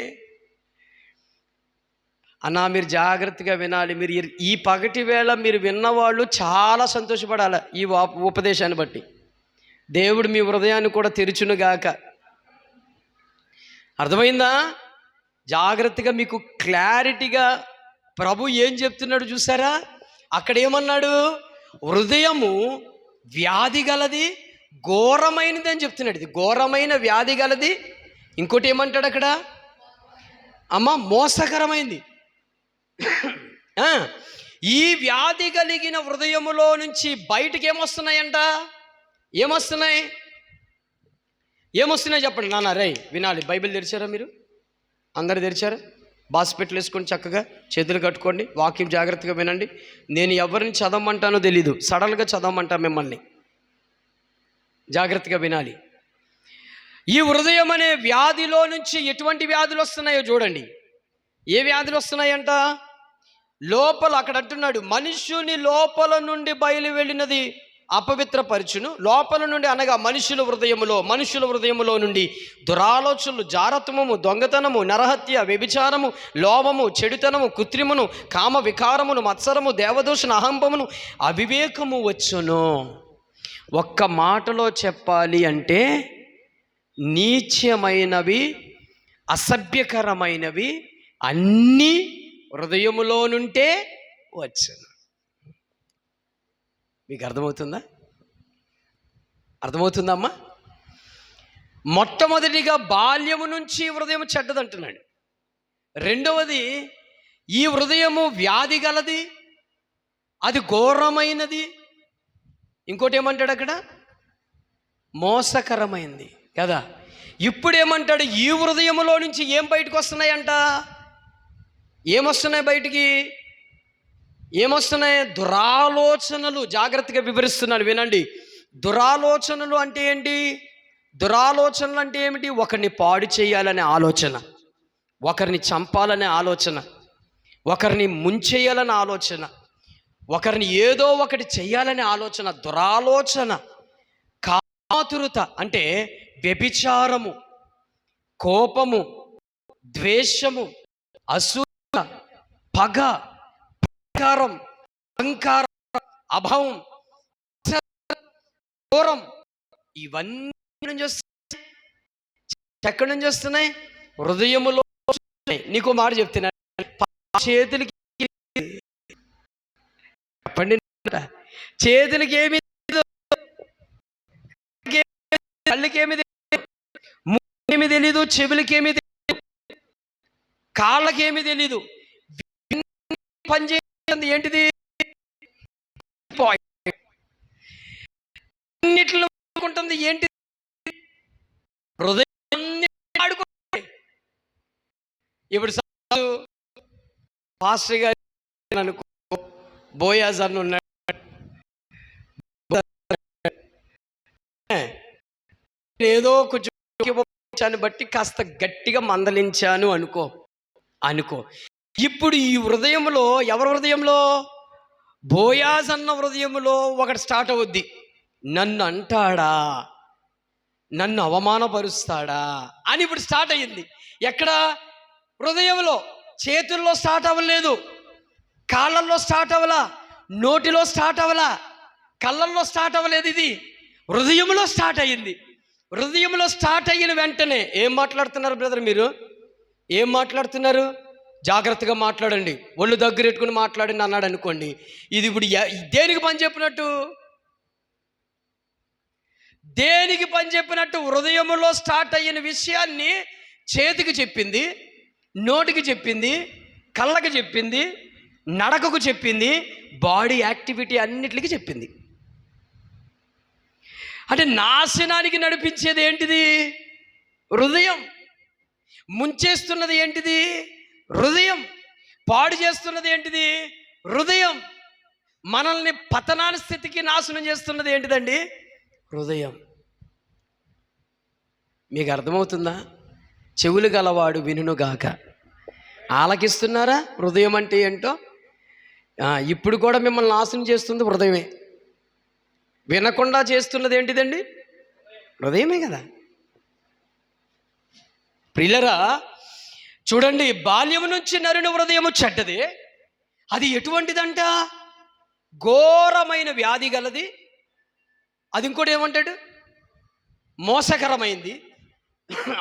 అన్నా మీరు జాగ్రత్తగా వినాలి. మీరు ఈ పగటి వేళ మీరు విన్నవాళ్ళు చాలా సంతోషపడాలి. ఈ ఉపదేశాన్ని బట్టి దేవుడు మీ హృదయాన్ని కూడా తెరుచునుగాక. అర్థమైందా? జాగ్రత్తగా మీకు క్లారిటీగా ప్రభు ఏం చెప్తున్నాడు చూసారా? అక్కడ ఏమన్నాడు? హృదయము వ్యాధి గలది, ఘోరమైనది అని చెప్తున్నాడు. ఇది ఘోరమైన వ్యాధి గలది. ఇంకోటి ఏమంటాడు అక్కడ? అమ్మ మోసకరమైంది. ఈ వ్యాధి కలిగిన హృదయములో నుంచి బయటికి ఏమొస్తున్నాయంట? ఏమొస్తున్నాయి చెప్పండి నాన్న. రే వినాలి. బైబిల్ తెరిచారా మీరు? అందరు తెరిచారా? బాస్పెట్లు వేసుకొని చక్కగా చేతులు కట్టుకోండి. వాక్యం జాగ్రత్తగా వినండి. నేను ఎవరిని చదవమంటానో తెలీదు, సడన్గా చదవమంటా మిమ్మల్ని. జాగ్రత్తగా వినాలి. ఈ హృదయం అనే వ్యాధిలో నుంచి ఎటువంటి వ్యాధులు వస్తున్నాయో చూడండి. ఏ వ్యాధులు వస్తున్నాయంట? లోపల అక్కడ అంటున్నాడు, మనుష్యుని లోపల నుండి బయలు వెళ్ళినది అపవిత్రపరచును. లోపల నుండి అనగా మనుషుల హృదయములో నుండి దురాలోచనలు, జారత్వము, దొంగతనము, నరహత్య, వ్యభిచారము, లోభము, చెడుతనము, కృత్రిమును, కామ వికారమును, మత్సరము, దేవదూషణ, అహంభమును, అవివేకము వచ్చును. ఒక్క మాటలో చెప్పాలి అంటే నీచమైనవి, అసభ్యకరమైనవి అన్నీ హృదయములో నుంటే వచ్చును. మీకు అర్థమవుతుందమ్మా? మొట్టమొదటిగా బాల్యము నుంచి హృదయం చెడ్డదంటున్నాడు. రెండవది, ఈ హృదయము వ్యాధి గలది, అది ఘోరమైనది. ఇంకోటి ఏమంటాడు అక్కడ? మోసకరమైంది కదా. ఇప్పుడు ఏమంటాడు? ఈ హృదయములో నుంచి ఏం బయటకు వస్తున్నాయంట? ఏమొస్తున్నాయి బయటికి? ఏమొస్తున్నాయి? దురాలోచనలు. జాగ్రత్తగా వివరిస్తున్నాను వినండి. దురాలోచనలు అంటే ఏంటి? దురాలోచనలు అంటే ఏమిటి? ఒకరిని పాడు చేయాలనే ఆలోచన, ఒకరిని చంపాలనే ఆలోచన, ఒకరిని ముంచేయాలనే ఆలోచన, ఒకరిని ఏదో ఒకటి చేయాలనే ఆలోచన, దురాలోచన. కాతురత అంటే వ్యభిచారము, కోపము, ద్వేషము, అసూయ, పగ, అహంకారం, అభావం, ఘోరం, ఇవన్నీ ఎక్కడి నుంచి వస్తున్నాయి? హృదయములో. నీకు మాట చెప్తున్నా, చేతులకి చెప్పండి, చేతులకి ఏమి తెలియదు, కళ్ళకి ఏమి తెలియదు, ముక్కుకి ఏమి తెలీదు, చెవులకి ఏమి తెలియదు, కాళ్ళకి ఏమి తెలీదు. పనిచేస్తుంది ఏంటిది? అన్నిట్లో ఉంటుంది ఏంటి? హృదయం. ఇప్పుడు పాస్టర్ గారు అనుకో, బోయాజ్ అని ఉన్నాడు, ఏదో కొంచెం బట్టి కాస్త గట్టిగా మందలించాను అనుకో. ఇప్పుడు ఈ హృదయంలో, ఎవరి హృదయంలో? బోయాజ్ అన్న హృదయంలో ఒకటి స్టార్ట్ అవుద్ది. నన్ను అంటాడా, నన్ను అవమానపరుస్తాడా అని ఇప్పుడు స్టార్ట్ అయ్యింది. ఎక్కడ? హృదయంలో. చేతుల్లో స్టార్ట్ అవ్వలేదు, కాళ్ళల్లో స్టార్ట్ అవ్వలా, నోటిలో స్టార్ట్ అవ్వలా, కళ్ళల్లో స్టార్ట్ అవ్వలేదు. ఇది హృదయంలో స్టార్ట్ అయ్యింది. హృదయంలో స్టార్ట్ అయిన వెంటనే ఏం మాట్లాడుతున్నారు బ్రదర్? మీరు ఏం మాట్లాడుతున్నారు? జాగ్రత్తగా మాట్లాడండి. ఒళ్ళు దగ్గర పెట్టుకుని మాట్లాడండి అన్నాడు అనుకోండి. ఇది ఇప్పుడు దేనికి పని చెప్పినట్టు? దేనికి పని చెప్పినట్టు? హృదయంలో స్టార్ట్ అయిన విషయాన్ని చేతికి చెప్పింది, నోటికి చెప్పింది, కళ్ళకి చెప్పింది, నడకకు చెప్పింది, బాడీ యాక్టివిటీ అన్నిటికీ చెప్పింది. అంటే నాశనానికి నడిపించేది ఏంటిది? హృదయం. ముంచేస్తున్నది ఏంటిది? హృదయం. పాడు చేస్తున్నది ఏంటిది? హృదయం. మనల్ని పతనాని స్థితికి నాశనం చేస్తున్నది ఏంటిదండి? హృదయం. మీకు అర్థమవుతుందా? చెవులు గలవాడు వినుగాక. ఆలకిస్తున్నారా? హృదయం అంటే ఏంటో. ఇప్పుడు కూడా మిమ్మల్ని నాశనం చేస్తుంది హృదయమే. వినకుండా చేస్తున్నది ఏంటిదండి? హృదయమే కదా. ప్రియులరా, చూడండి, బాల్యం నుంచి నరుని హృదయము చెడ్డది. అది ఎటువంటిదంట? ఘోరమైన వ్యాధి గలది. అది ఇంకోటి ఏమంటాడు? మోసకరమైంది.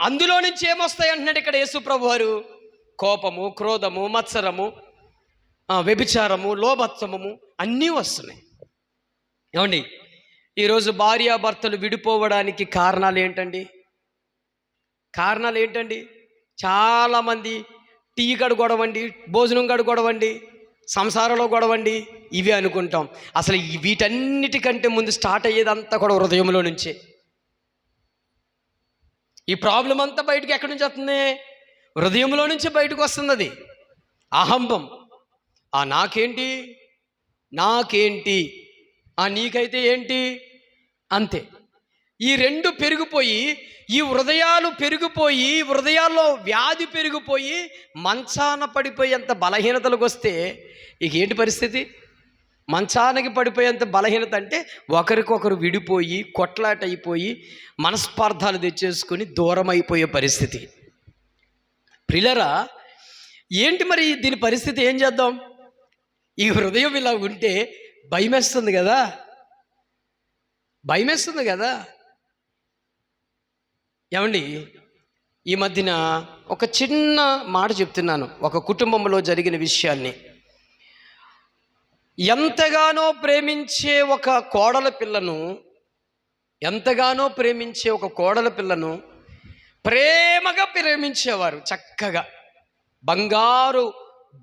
అందులో నుంచి ఏమొస్తాయి అంటున్నాడు ఇక్కడ యేసు ప్రభు వారు? కోపము, క్రోధము, మత్సరము, వ్యభిచారము, లోభత్వము అన్నీ వస్తున్నాయి. ఏమండి, ఈరోజు భార్యాభర్తలు విడిపోవడానికి కారణాలు ఏంటండి? చాలామంది టీ గడు గొడవండి, భోజనం గడు గొడవండి, సంసారంలో గొడవండి, ఇవి అనుకుంటాం. అసలు వీటన్నిటికంటే ముందు స్టార్ట్ అయ్యేదంతా కూడా హృదయంలో నుంచే. ఈ ప్రాబ్లం అంతా బయటకు ఎక్కడి నుంచి వస్తుంది? హృదయంలో నుంచి బయటకు వస్తుంది. అది అహంభం. నాకేంటి, నీకైతే ఏంటి, అంతే. ఈ రెండు పెరిగిపోయి, ఈ హృదయాలు పెరిగిపోయి, హృదయాల్లో వ్యాధి పెరిగిపోయి, మంచాన పడిపోయేంత బలహీనతలకు వస్తే ఇక ఏంటి పరిస్థితి? మంచానికి పడిపోయేంత బలహీనత అంటే ఒకరికొకరు విడిపోయి, కొట్లాట అయిపోయి, మనస్పార్థాలు తెచ్చేసుకొని దూరం అయిపోయే పరిస్థితి. ప్రియులారా, ఏంటి మరి దీని పరిస్థితి? ఏం చేద్దాం? ఈ హృదయం ఇలా ఉంటే భయమేస్తుంది కదా. ఏమండి, ఈ మధ్యన ఒక చిన్న మాట చెప్తున్నాను. ఒక కుటుంబంలో జరిగిన విషయాన్ని. ఎంతగానో ప్రేమించే ఒక కోడల పిల్లను ప్రేమగా ప్రేమించేవారు. చక్కగా బంగారు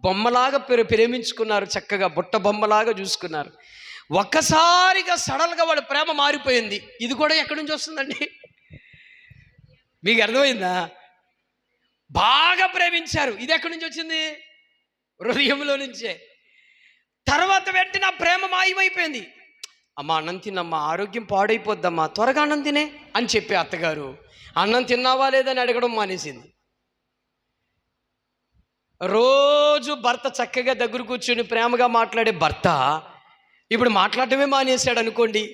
బొమ్మలాగా ప్రేమించుకున్నారు. చక్కగా బుట్ట బొమ్మలాగా చూసుకున్నారు. ఒక్కసారిగా సడన్గా వాళ్ళ ప్రేమ మారిపోయింది. ఇది కూడా ఎక్కడి నుంచి వస్తుందండి? మీకు అర్థమైందా? బాగా ప్రేమించారు. ఇది ఎక్కడి నుంచి వచ్చింది? హృదయంలో నుంచే. తర్వాత వెంటనే ఆ ప్రేమ మాయమైపోయింది. అమ్మ, అన్నం తిన్నమ్మా, ఆరోగ్యం పాడైపోద్దమ్మా, త్వరగా అన్నం తినే అని చెప్పి అత్తగారు అన్నం తిన్నావా లేదని అడగడం మానేసింది. రోజు భర్త చక్కగా దగ్గర కూర్చొని ప్రేమగా మాట్లాడే భర్త ఇప్పుడు మాట్లాడటమే మానేశాడు అనుకోండి.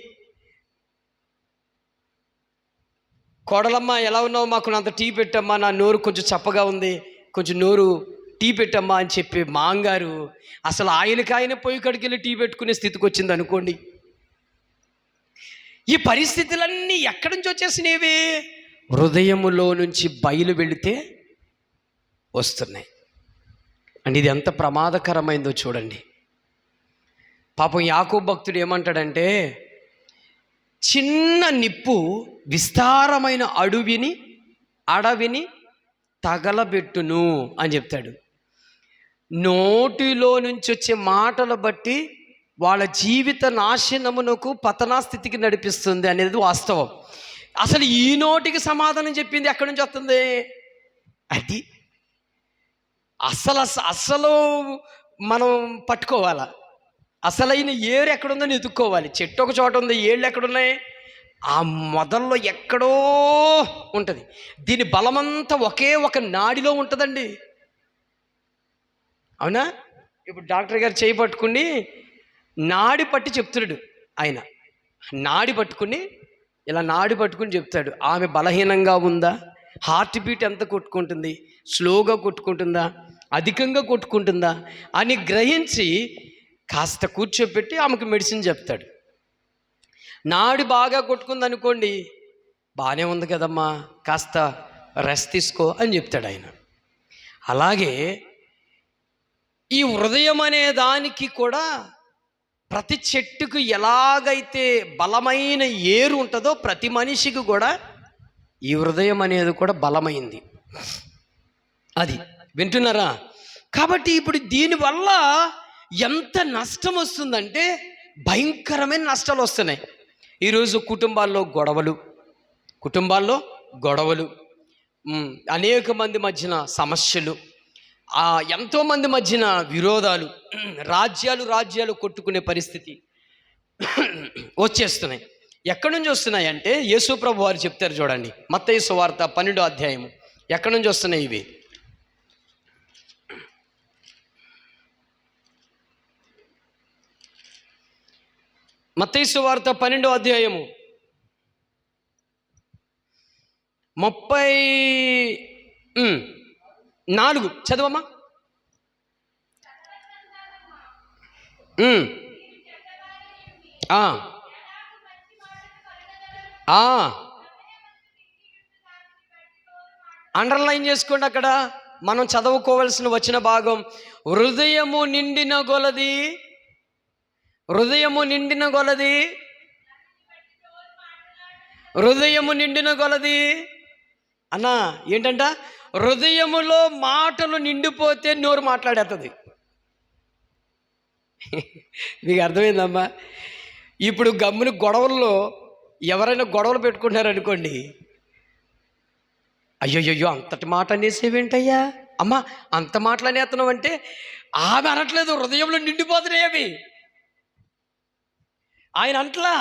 కోడలమ్మ, ఎలా ఉన్నావు, మాకు అంత టీ పెట్టమ్మా, నా నోరు కొంచెం చప్పగా ఉంది, కొంచెం నోరు టీ పెట్టమ్మా అని చెప్పి మాంగారు అసలు ఆయన పొయ్యి కడికి వెళ్ళి టీ పెట్టుకునే స్థితికి వచ్చింది అనుకోండి. ఈ పరిస్థితులన్నీ ఎక్కడి నుంచి వచ్చేసినవి? హృదయములో నుంచి బయలు వెళితే వస్తున్నాయి. అంటే ఇది ఎంత ప్రమాదకరమైందో చూడండి. పాపం యాకోబు భక్తుడు ఏమంటాడంటే, చిన్న నిప్పు విస్తారమైన అడవిని తగలబెట్టును అని చెప్తాడు. నోటిలో నుంచి వచ్చే మాటలు బట్టి వాళ్ళ జీవిత నాశనమునకు పతనాస్థితికి నడిపిస్తుంది అనేది వాస్తవం. అసలు ఈ నోటికి సమాధానం చెప్పింది ఎక్కడి నుంచి వస్తుంది? అది అసలు మనం పట్టుకోవాలా. అసలైన ఏరు ఎక్కడుందని ఎత్తుక్కోవాలి. చెట్టు ఒక చోట ఉంది, ఏళ్ళు ఎక్కడున్నాయి? ఆ మొదల్లో ఎక్కడో ఉంటుంది. దీని బలమంతా ఒకే ఒక నాడిలో ఉంటుందండి. అవునా? ఇప్పుడు డాక్టర్ గారు చేయి పట్టుకుని నాడి పట్టి చెప్తున్నాడు. ఆయన నాడి పట్టుకుని చెప్తాడు, ఆమె బలహీనంగా ఉందా, హార్ట్ బీట్ ఎంత కొట్టుకుంటుంది, స్లోగా కొట్టుకుంటుందా, అధికంగా కొట్టుకుంటుందా అని గ్రహించి కాస్త కూర్చోపెట్టి ఆమెకు మెడిసిన్ చెప్తాడు. నాడి బాగా కొట్టుకుంది అనుకోండి, బాగానే ఉంది కదమ్మా, కాస్త రెస్ట్ తీసుకో అని చెప్తాడు ఆయన. అలాగే ఈ హృదయం అనే దానికి కూడా ప్రతి చెట్టుకు ఎలాగైతే బలమైన ఏరు ఉంటుందో ప్రతి మనిషికి కూడా ఈ హృదయం అనేది కూడా బలమైంది. అది వింటున్నారా? కాబట్టి ఇప్పుడు దీనివల్ల ఎంత నష్టం వస్తుందంటే భయంకరమైన నష్టాలు వస్తున్నాయి. ఈరోజు కుటుంబాల్లో గొడవలు, అనేక మంది మధ్యన సమస్యలు, ఎంతోమంది మధ్యన విరోధాలు, రాజ్యాలు కొట్టుకునే పరిస్థితి వచ్చేస్తున్నాయి. ఎక్కడి నుంచి వస్తున్నాయి అంటే యేసు ప్రభు వారు చెప్తారు చూడండి, మత్తయి సువార్త 12వ అధ్యాయము. ఎక్కడి నుంచి వస్తున్నాయి ఇవి? మత్తయి సువార్త 12వ అధ్యాయము 34 4 చదవమ్మా. అండర్లైన్ చేసుకోండి అక్కడ మనం చదువుకోవాల్సిన వచ్చిన భాగం. హృదయము నిండిన కొలది హృదయము నిండిన కొలది హృదయము నిండిన కొలది అన్నా ఏంటంట, హృదయములో మాటలు నిండిపోతే నోరు మాట్లాడేస్తుంది. మీకు అర్థమైందమ్మా? ఇప్పుడు గమ్ముని గొడవల్లో ఎవరైనా గొడవలు పెట్టుకుంటున్నారనుకోండి, అయ్యయ్యో అంతటి మాట అనేసేవేంటయ్యా, అమ్మా అంత మాటలు అనేస్తున్నావు అంటే ఆమె అనట్లేదు, హృదయంలో నిండిపోతున్నాయి అవి. ఆయన అంటలా,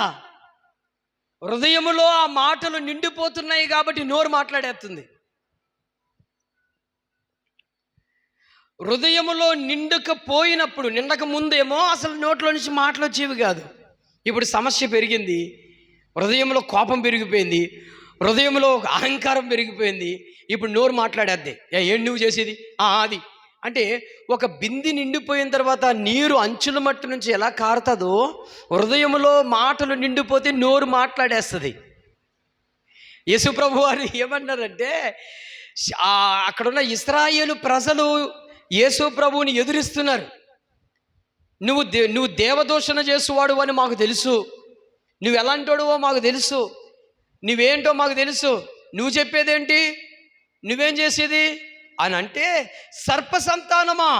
హృదయములో ఆ మాటలు నిండిపోతున్నాయి కాబట్టి నోరు మాట్లాడేస్తుంది. హృదయములో నిండకపోయినప్పుడు, నిండక ముందేమో అసలు నోట్లో నుంచి మాటలు వచ్చేవి కాదు. ఇప్పుడు సమస్య పెరిగింది, హృదయంలో కోపం పెరిగిపోయింది, హృదయంలో అహంకారం పెరిగిపోయింది. ఇప్పుడు నోరు మాట్లాడేద్ది. ఏం నువ్వు చేసేది అది అంటే, ఒక బింది నిండిపోయిన తర్వాత నీరు అంచుల మట్టు నుంచి ఎలా కారుతుందో, హృదయంలో మాటలు నిండిపోతే నోరు మాట్లాడేస్తుంది. యేసు ప్రభు వారు ఏమన్నారంటే, అక్కడున్న ఇశ్రాయేలు ప్రజలు యేసు ప్రభువుని ఎదురిస్తున్నారు. నువ్వు దేవదూషణ చేసువాడు అని మాకు తెలుసు, నువ్వు ఎలాంటోడువో మాకు తెలుసు, నువ్వేంటో మాకు తెలుసు, నువ్వు చెప్పేదేంటి, నువ్వేం చేసేది అని అంటే, సర్ప సంతానమా,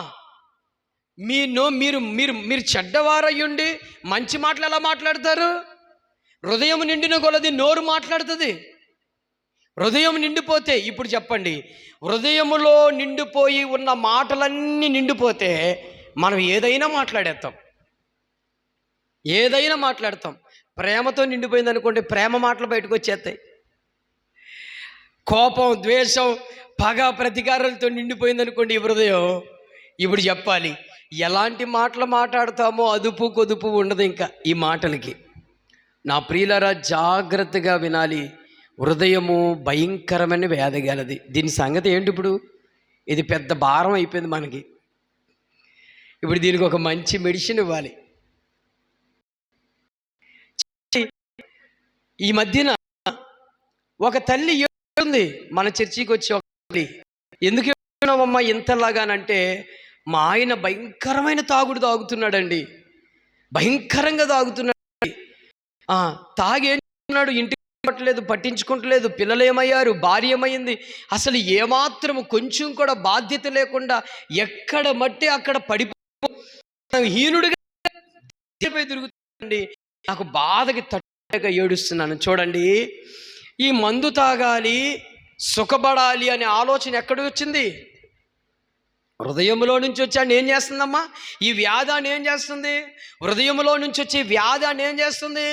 మీరు చెడ్డవారయ్యుండి మంచి మాటలు ఎలా మాట్లాడతారు? హృదయం నిండిన కొలది నోరు మాట్లాడుతుంది. హృదయం నిండిపోతే, ఇప్పుడు చెప్పండి, హృదయములో నిండిపోయి ఉన్న మాటలన్నీ నిండిపోతే మనం ఏదైనా మాట్లాడతాం. ప్రేమతో నిండిపోయింది అనుకోండి, ప్రేమ మాటలు బయటకు వచ్చేస్తాయి. కోపం, ద్వేషం, పగ, ప్రతీకారాలతో నిండిపోయింది అనుకోండి ఈ హృదయం, ఇప్పుడు చెప్పాలి ఎలాంటి మాటలు మాట్లాడతామో అదుపు కొదుపు ఉండదు ఇంకా ఈ మాటలకి. నా ప్రియులారా, జాగ్రత్తగా వినాలి. హృదయము భయంకరమైన వ్యాధి గలది. దీని సంగతి ఏంటి? ఇప్పుడు ఇది పెద్ద భారం అయిపోయింది మనకి. ఇప్పుడు దీనికి ఒక మంచి మెడిసిన్ ఇవ్వాలి. ఈ మధ్యన ఒక తల్లి ఏడుంది మన చర్చికి వచ్చి, ఒక తల్లి, ఎందుకు ఏడున్నావమ్మా ఇంతలాగానంటే, మా ఆయన భయంకరమైన తాగుడు తాగుతున్నాడండి, భయంకరంగా తాగుతున్నాడు. తాగేం చేస్తున్నాడు, ఇంటికి పట్టించుకుంటలేదు, పిల్లలు ఏమయ్యారు, భార్య ఏమైంది, అసలు ఏమాత్రము కొంచెం కూడా బాధ్యత లేకుండా ఎక్కడ మట్టి అక్కడ హీనుడిగా తిరుగుతుందండి. నాకు బాధకి తట్టగా ఏడుస్తున్నాను. చూడండి, ఈ మందు తాగాలి, సుఖపడాలి అనే ఆలోచన ఎక్కడ వచ్చింది? హృదయంలో నుంచి వచ్చాడు. ఏం చేస్తుందమ్మా ఈ వ్యాధాన్ని? ఏం చేస్తుంది? హృదయంలో నుంచి వచ్చే వ్యాధాన్ని ఏం చేస్తుంది?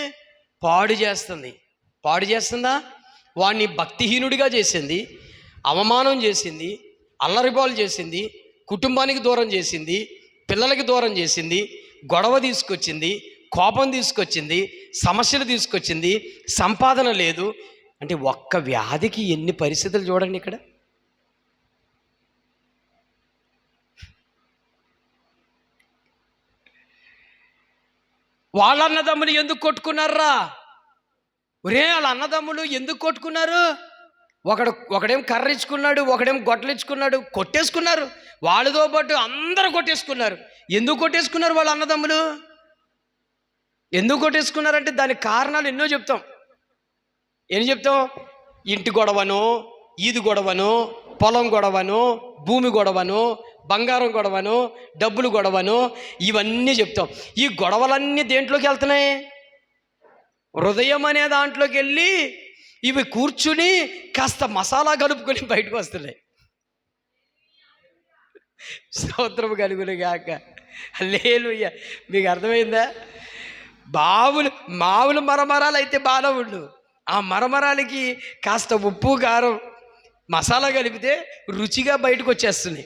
పాడు చేస్తుందా? వాడిని భక్తిహీనుడిగా చేసింది, అవమానం చేసింది, అల్లరిపాలు చేసింది, కుటుంబానికి దూరం చేసింది, పిల్లలకి దూరం చేసింది, గొడవ తీసుకొచ్చింది, కోపం తీసుకొచ్చింది, సమస్యలు తీసుకొచ్చింది, సంపాదన లేదు. అంటే ఒక్క వ్యాధికి ఎన్ని పరిస్థితులు చూడండి ఇక్కడ. వాళ్ళ అన్నదమ్ములు ఎందుకు కొట్టుకున్నారా? వాళ్ళ అన్నదమ్ములు ఎందుకు కొట్టుకున్నారు? ఒకడేం కర్ర ఇచ్చుకున్నాడు, ఒకడేం గొడ్డలు ఇచ్చుకున్నాడు, కొట్టేసుకున్నారు. వాళ్ళతో పాటు అందరూ కొట్టేసుకున్నారు. ఎందుకు కొట్టేసుకున్నారు వాళ్ళ అన్నదమ్ములు? ఎందుకు కొట్టేసుకున్నారంటే దానికి కారణాలు ఎన్నో చెప్తాం. ఏం చెప్తాం? ఇంటి గొడవను, ఈది గొడవను, పొలం గొడవను, భూమి గొడవను, బంగారం గొడవను, డబ్బులు గొడవను, ఇవన్నీ చెప్తాం. ఈ గొడవలన్నీ దేంట్లోకి వెళ్తున్నాయి? హృదయం అనే దాంట్లోకి వెళ్ళి ఇవి కూర్చుని కాస్త మసాలా కలుపుకొని బయటకు వస్తున్నాయి. స్తోత్రము కలుగునుగాక. హల్లెలూయా. మీకు అర్థమైందా? మామూలు మరమరాలు అయితే బాగా ఉండు, ఆ మరమరాలకి కాస్త ఉప్పు, కారం, మసాలా కలిపితే రుచిగా బయటకు వచ్చేస్తుంది.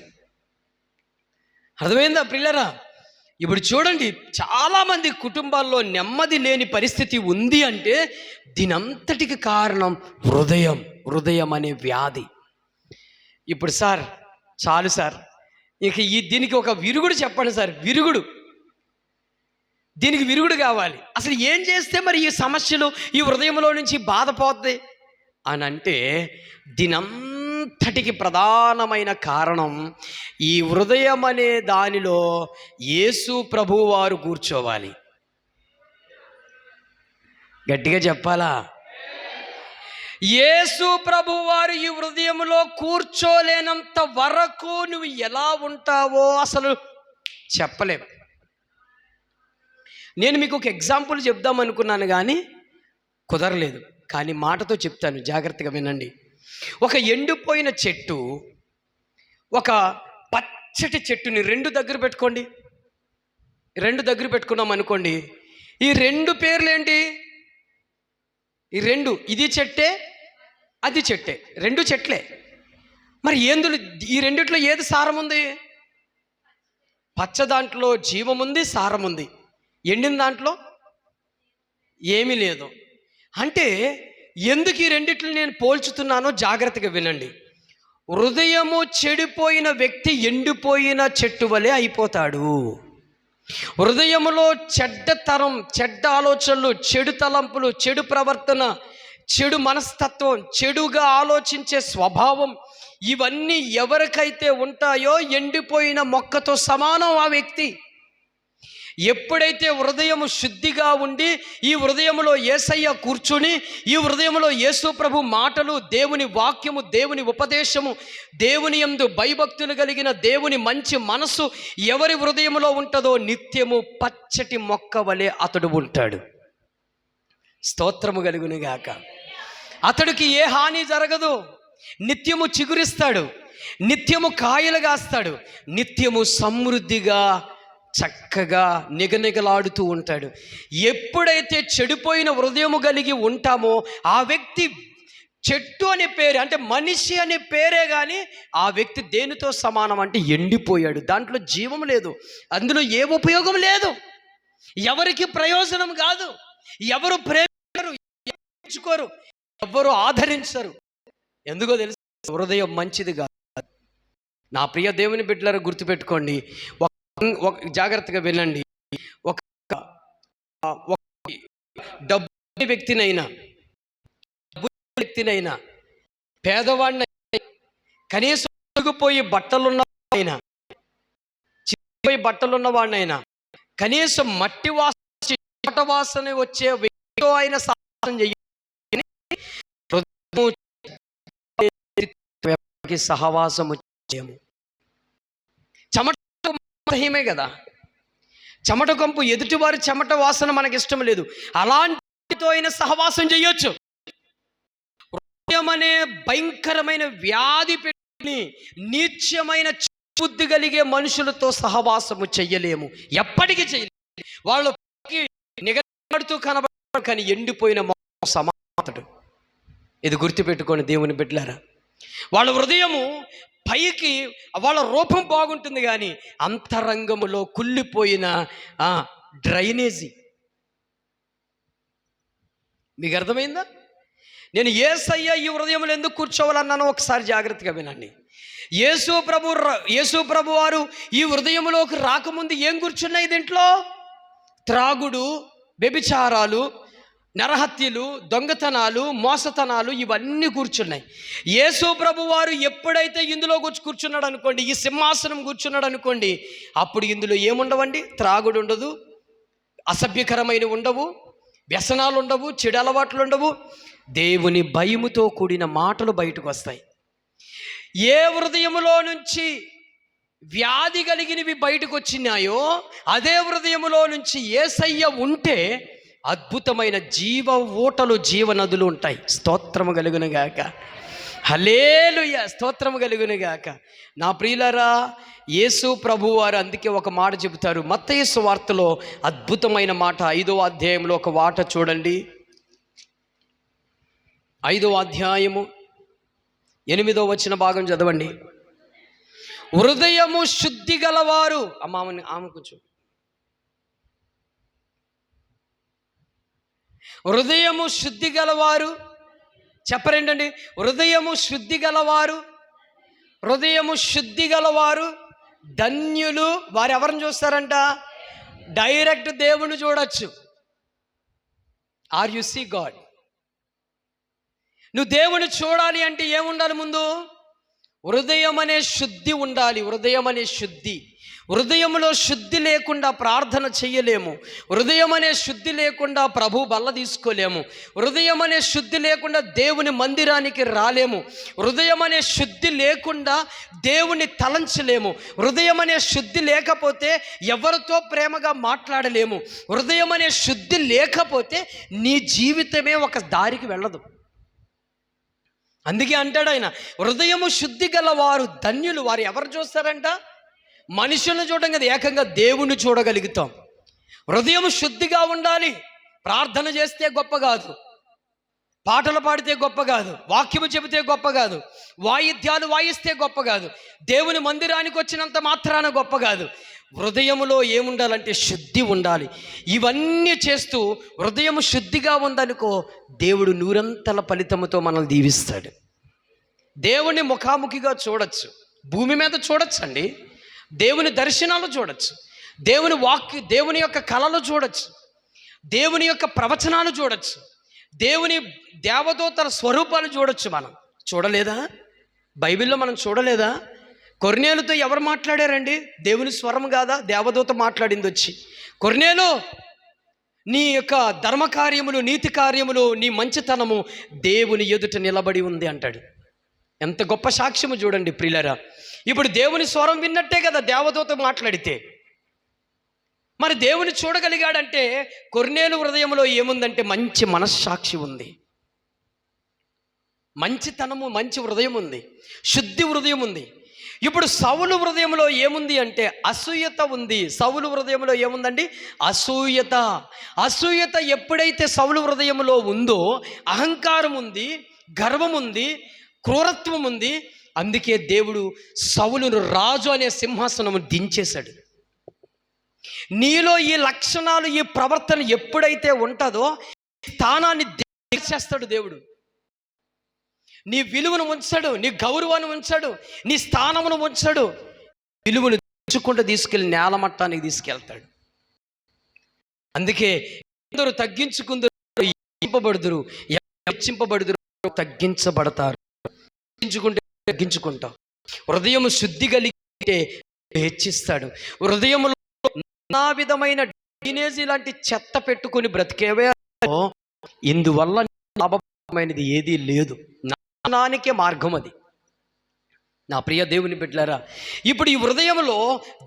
అర్థమైందా ప్రియులారా? ఇప్పుడు చూడండి, చాలామంది కుటుంబాల్లో నెమ్మది లేని పరిస్థితి ఉంది అంటే దీనంతటికి కారణం హృదయం అనే వ్యాధి. ఇప్పుడు సార్ చాలు సార్, ఇక దీనికి ఒక విరుగుడు చెప్పండి సార్, విరుగుడు, దీనికి విరుగుడు కావాలి. అసలు ఏం చేస్తే మరి ఈ సమస్యలు ఈ హృదయంలో నుంచి బాధపోద్ది అని అంటే, దీనంతటికి ప్రధానమైన కారణం ఈ హృదయం అనే దానిలో యేసు ప్రభువు వారు కూర్చోవాలి. గట్టిగా చెప్పాలా? యేసు ప్రభువు వారు ఈ హృదయంలో కూర్చోలేనంత వరకు నువ్వు ఎలా ఉంటావో అసలు చెప్పలేవు. నేను మీకు ఒక ఎగ్జాంపుల్ చెప్దాం అనుకున్నాను కానీ కుదరలేదు. కానీ మాటతో చెప్తాను, జాగ్రత్తగా వినండి. ఒక ఎండిపోయిన చెట్టు, ఒక పచ్చటి చెట్టుని రెండు దగ్గర పెట్టుకోండి. రెండు దగ్గర పెట్టుకున్నాం అనుకోండి, ఈ రెండు పేర్లు ఏంటి? ఈ రెండు, ఇది చెట్టే అది చెట్టే, రెండు చెట్లే. మరి ఏందులో ఈ రెండిట్లో ఏది సారం ఉంది? పచ్చ దాంట్లో జీవం ఉంది, సారం ఉంది. ఎండిన దాంట్లో ఏమీ లేదు. అంటే ఎందుకు ఈ రెండిట్లు నేను పోల్చుతున్నానో జాగ్రత్తగా వినండి. హృదయము చెడిపోయిన వ్యక్తి ఎండిపోయిన చెట్టు వలె అయిపోతాడు. హృదయములో చెడ్డతనం, చెడ్డ ఆలోచనలు, చెడు తలంపులు, చెడు ప్రవర్తన, చెడు మనస్తత్వం, చెడుగా ఆలోచించే స్వభావం, ఇవన్నీ ఎవరికైతే ఉంటాయో ఎండిపోయిన మొక్కతో సమానం ఆ వ్యక్తి. ఎప్పుడైతే హృదయము శుద్ధిగా ఉండి ఈ హృదయములో యేసయ్య కూర్చుని, ఈ హృదయములో యేసు ప్రభు మాటలు, దేవుని వాక్యము, దేవుని ఉపదేశము, దేవుని యందు భయభక్తులు కలిగిన దేవుని మంచి మనసు ఎవరి హృదయములో ఉంటుందో నిత్యము పచ్చటి మొక్క వలె అతడు ఉంటాడు. స్తోత్రము కలుగునుగాక. అతడికి ఏ హాని జరగదు. నిత్యము చిగురిస్తాడు, నిత్యము కాయలు కాస్తాడు, నిత్యము సమృద్ధిగా చక్కగా నిగనిగలాడుతూ ఉంటాడు. ఎప్పుడైతే చెడిపోయిన హృదయము కలిగి ఉంటామో ఆ వ్యక్తి, చెట్టు అనే పేరు అంటే మనిషి అనే పేరే కానీ ఆ వ్యక్తి దేనితో సమానం అంటే ఎండిపోయాడు. దాంట్లో జీవం లేదు, అందులో ఏ ఉపయోగం లేదు, ఎవరికి ప్రయోజనం కాదు, ఎవరు ప్రేమించుకోరు, ఎవరు ఆదరించరు. ఎందుకో తెలుసు? హృదయం మంచిది కాదు. నా ప్రియ దేవుని బిడ్డలారా గుర్తుపెట్టుకోండి, ఒక జాగ్రత్తగా వినండి. ఒక డబ్బు వ్యక్తినైనా, పేదవాడిని, కనీసం పోయి బట్టలున్నవాడైనా, చిరిగిపోయి బట్టలున్నవాడినైనా, కనీసం మట్టి వాసన వచ్చే వ్యక్తితో అయినా సాహసం చేయాలి. సహవాసము చేయము. చెమటే కదా, చెమట కంపు, ఎదుటివారి చెమట వాసన మనకి ఇష్టం లేదు. అలాంటితో అయినా సహవాసం చేయొచ్చు. హృదయం అనే భయంకరమైన వ్యాధి పెట్టి నీచమైన బుద్ధి కలిగే మనుషులతో సహవాసము చెయ్యలేము, ఎప్పటికీ చేయలేము. వాళ్ళు నిగడుతూ కనబడతారు కానీ ఎండిపోయిన సమాతడు. ఇది గుర్తుపెట్టుకోండి దేవుని బిడ్డలారా. వాళ్ళ హృదయము పైకి, వాళ్ళ రూపం బాగుంటుంది కానీ అంతరంగములో కుళ్ళిపోయిన డ్రైనేజీ. మీకు అర్థమైందా? నేను యేసయ్య ఈ హృదయంలో ఎందుకు కూర్చోవాలన్నానో ఒకసారి జాగ్రత్తగా వినండి. యేసు ప్రభు వారు ఈ హృదయంలోకి రాకముందు ఏం కూర్చున్నాయి దీంట్లో? త్రాగుడు, వ్యభిచారాలు, నరహత్యలు, దొంగతనాలు, మోసతనాలు, ఇవన్నీ కూర్చున్నాయి. యేసు ప్రభు వారు ఎప్పుడైతే ఇందులో కూర్చున్నాడు అనుకోండి, ఈ సింహాసనం కూర్చున్నాడు అనుకోండి, అప్పుడు ఇందులో ఏముండవండి? త్రాగుడు ఉండదు, అసభ్యకరమైన ఉండవు, వ్యసనాలు ఉండవు, చెడు అలవాట్లు ఉండవు, దేవుని భయముతో కూడిన మాటలు బయటకు వస్తాయి. ఏ హృదయములో నుంచి వ్యాధి కలిగినవి బయటకు వచ్చినాయో అదే హృదయములో నుంచి యేసయ్య ఉంటే అద్భుతమైన జీవ ఊటలు, జీవనదులు ఉంటాయి. స్తోత్రము కలుగునుగాక. హల్లెలూయా, స్తోత్రము కలుగునుగాక. నా ప్రియులారా, యేసు ప్రభువారు అందుకే ఒక మాట చెబుతారు. మత్తయి సువార్తలో అద్భుతమైన మాట, 5వ అధ్యాయంలో ఒక మాట చూడండి. 5వ అధ్యాయము 8వ వచన భాగం చదవండి. హృదయము శుద్ధి గలవారు, ఆమె కొంచెం, హృదయము శుద్ధి గలవారు చెప్పరేంటండి? హృదయము శుద్ధి గలవారు హృదయము శుద్ధి గలవారు ధన్యులు. వారు ఎవరిని చూస్తారంట? డైరెక్ట్ దేవుని చూడొచ్చు. Are you see God? నువ్వు దేవుని చూడాలి అంటే ఏముండాలి? ముందు హృదయం అనే శుద్ధి ఉండాలి. హృదయం అనే శుద్ధి. హృదయంలో శుద్ధి లేకుండా ప్రార్థన చెయ్యలేము. హృదయం అనే శుద్ధి లేకుండా ప్రభు బల్ల తీసుకోలేము. హృదయం అనే శుద్ధి లేకుండా దేవుని మందిరానికి రాలేము. హృదయం అనే శుద్ధి లేకుండా దేవుని తలంచలేము. హృదయం అనే శుద్ధి లేకపోతే ఎవరితో ప్రేమగా మాట్లాడలేము. హృదయం అనే శుద్ధి లేకపోతే నీ జీవితమే ఒక దారికి వెళ్ళదు. అందుకే అంటాడు ఆయన, హృదయము శుద్ధి గలవారు ధన్యులు. వారు ఎవరు చూస్తారంట? మనుషులను చూడడం కదా, ఏకంగా దేవుణ్ణి చూడగలుగుతాం. హృదయం శుద్ధిగా ఉండాలి. ప్రార్థన చేస్తే గొప్ప కాదు, పాటలు పాడితే గొప్ప కాదు, వాక్యము చెబితే గొప్ప కాదు, వాయిద్యాలు వాయిస్తే గొప్ప కాదు, దేవుని మందిరానికి వచ్చినంత మాత్రాన గొప్ప కాదు. హృదయములో ఏముండాలంటే శుద్ధి ఉండాలి. ఇవన్నీ చేస్తూ హృదయం శుద్ధిగా ఉందనుకో, దేవుడు నూరంతల ఫలితముతో మనల్ని దీవిస్తాడు. దేవుని ముఖాముఖిగా చూడొచ్చు, భూమి మీద చూడొచ్చండి. దేవుని దర్శనాలు చూడొచ్చు, దేవుని యొక్క కళలు చూడొచ్చు, దేవుని యొక్క ప్రవచనాలు చూడొచ్చు, దేవుని దేవదూతల స్వరూపాలు చూడొచ్చు. మనం చూడలేదా? బైబిల్లో మనం చూడలేదా? కొర్నేలుతో ఎవరు మాట్లాడారండి? దేవుని స్వరం కాదా? దేవదూత మాట్లాడింది వచ్చి, కొర్నేలు నీ యొక్క ధర్మకార్యములు, నీతి కార్యములు, నీ మంచితనము దేవుని ఎదుట నిలబడి ఉంది అంటాడు. ఎంత గొప్ప సాక్ష్యము చూడండి ప్రియులారా. ఇప్పుడు దేవుని స్వరం విన్నట్టే కదా దేవదూత మాట్లాడితే. మరి దేవుని చూడగలిగాడంటే కొర్నేలు హృదయంలో ఏముందంటే మంచి మనస్సాక్షి ఉంది, మంచితనము, మంచి హృదయం ఉంది, శుద్ధి హృదయం ఉంది. ఇప్పుడు సౌలు హృదయంలో ఏముంది అంటే అసూయత ఉంది. సౌలు హృదయంలో ఏముందండి? అసూయత. అసూయత ఎప్పుడైతే సౌలు హృదయంలో ఉందో అహంకారం ఉంది, గర్వం ఉంది, క్రూరత్వం ఉంది. అందుకే దేవుడు సౌలును రాజు అనే సింహాసనము దించేశాడు. నీలో ఈ లక్షణాలు, ఈ ప్రవర్తన ఎప్పుడైతే ఉంటుందో స్థానాన్ని దించేస్తాడు దేవుడు. నీ విలువను ఉంచాడు, నీ గౌరవాన్ని ఉంచాడు, నీ స్థానమును ఉంచాడు. విలువను తెచ్చుకుంటూ తీసుకెళ్ళి నేల మట్టానికి తీసుకెళ్తాడు. అందుకే ఎందరూ తగ్గించుకుందరు హెచ్చింపబడుదురు, హెచ్చింపబడుదురు తగ్గించబడతారు. తగ్గించుకుంటాం. హృదయం శుద్ధి కలిగితే హెచ్చిస్తాడు. హృదయంలో నా విధమైన టీనేజీ లాంటి చెత్త పెట్టుకుని బ్రతికేవే, ఇందువల్ల లాభమైనది ఏదీ లేదు. నానికే మార్గం అది. నా ప్రియ దేవుని బిడ్డలారా, ఇప్పుడు ఈ హృదయంలో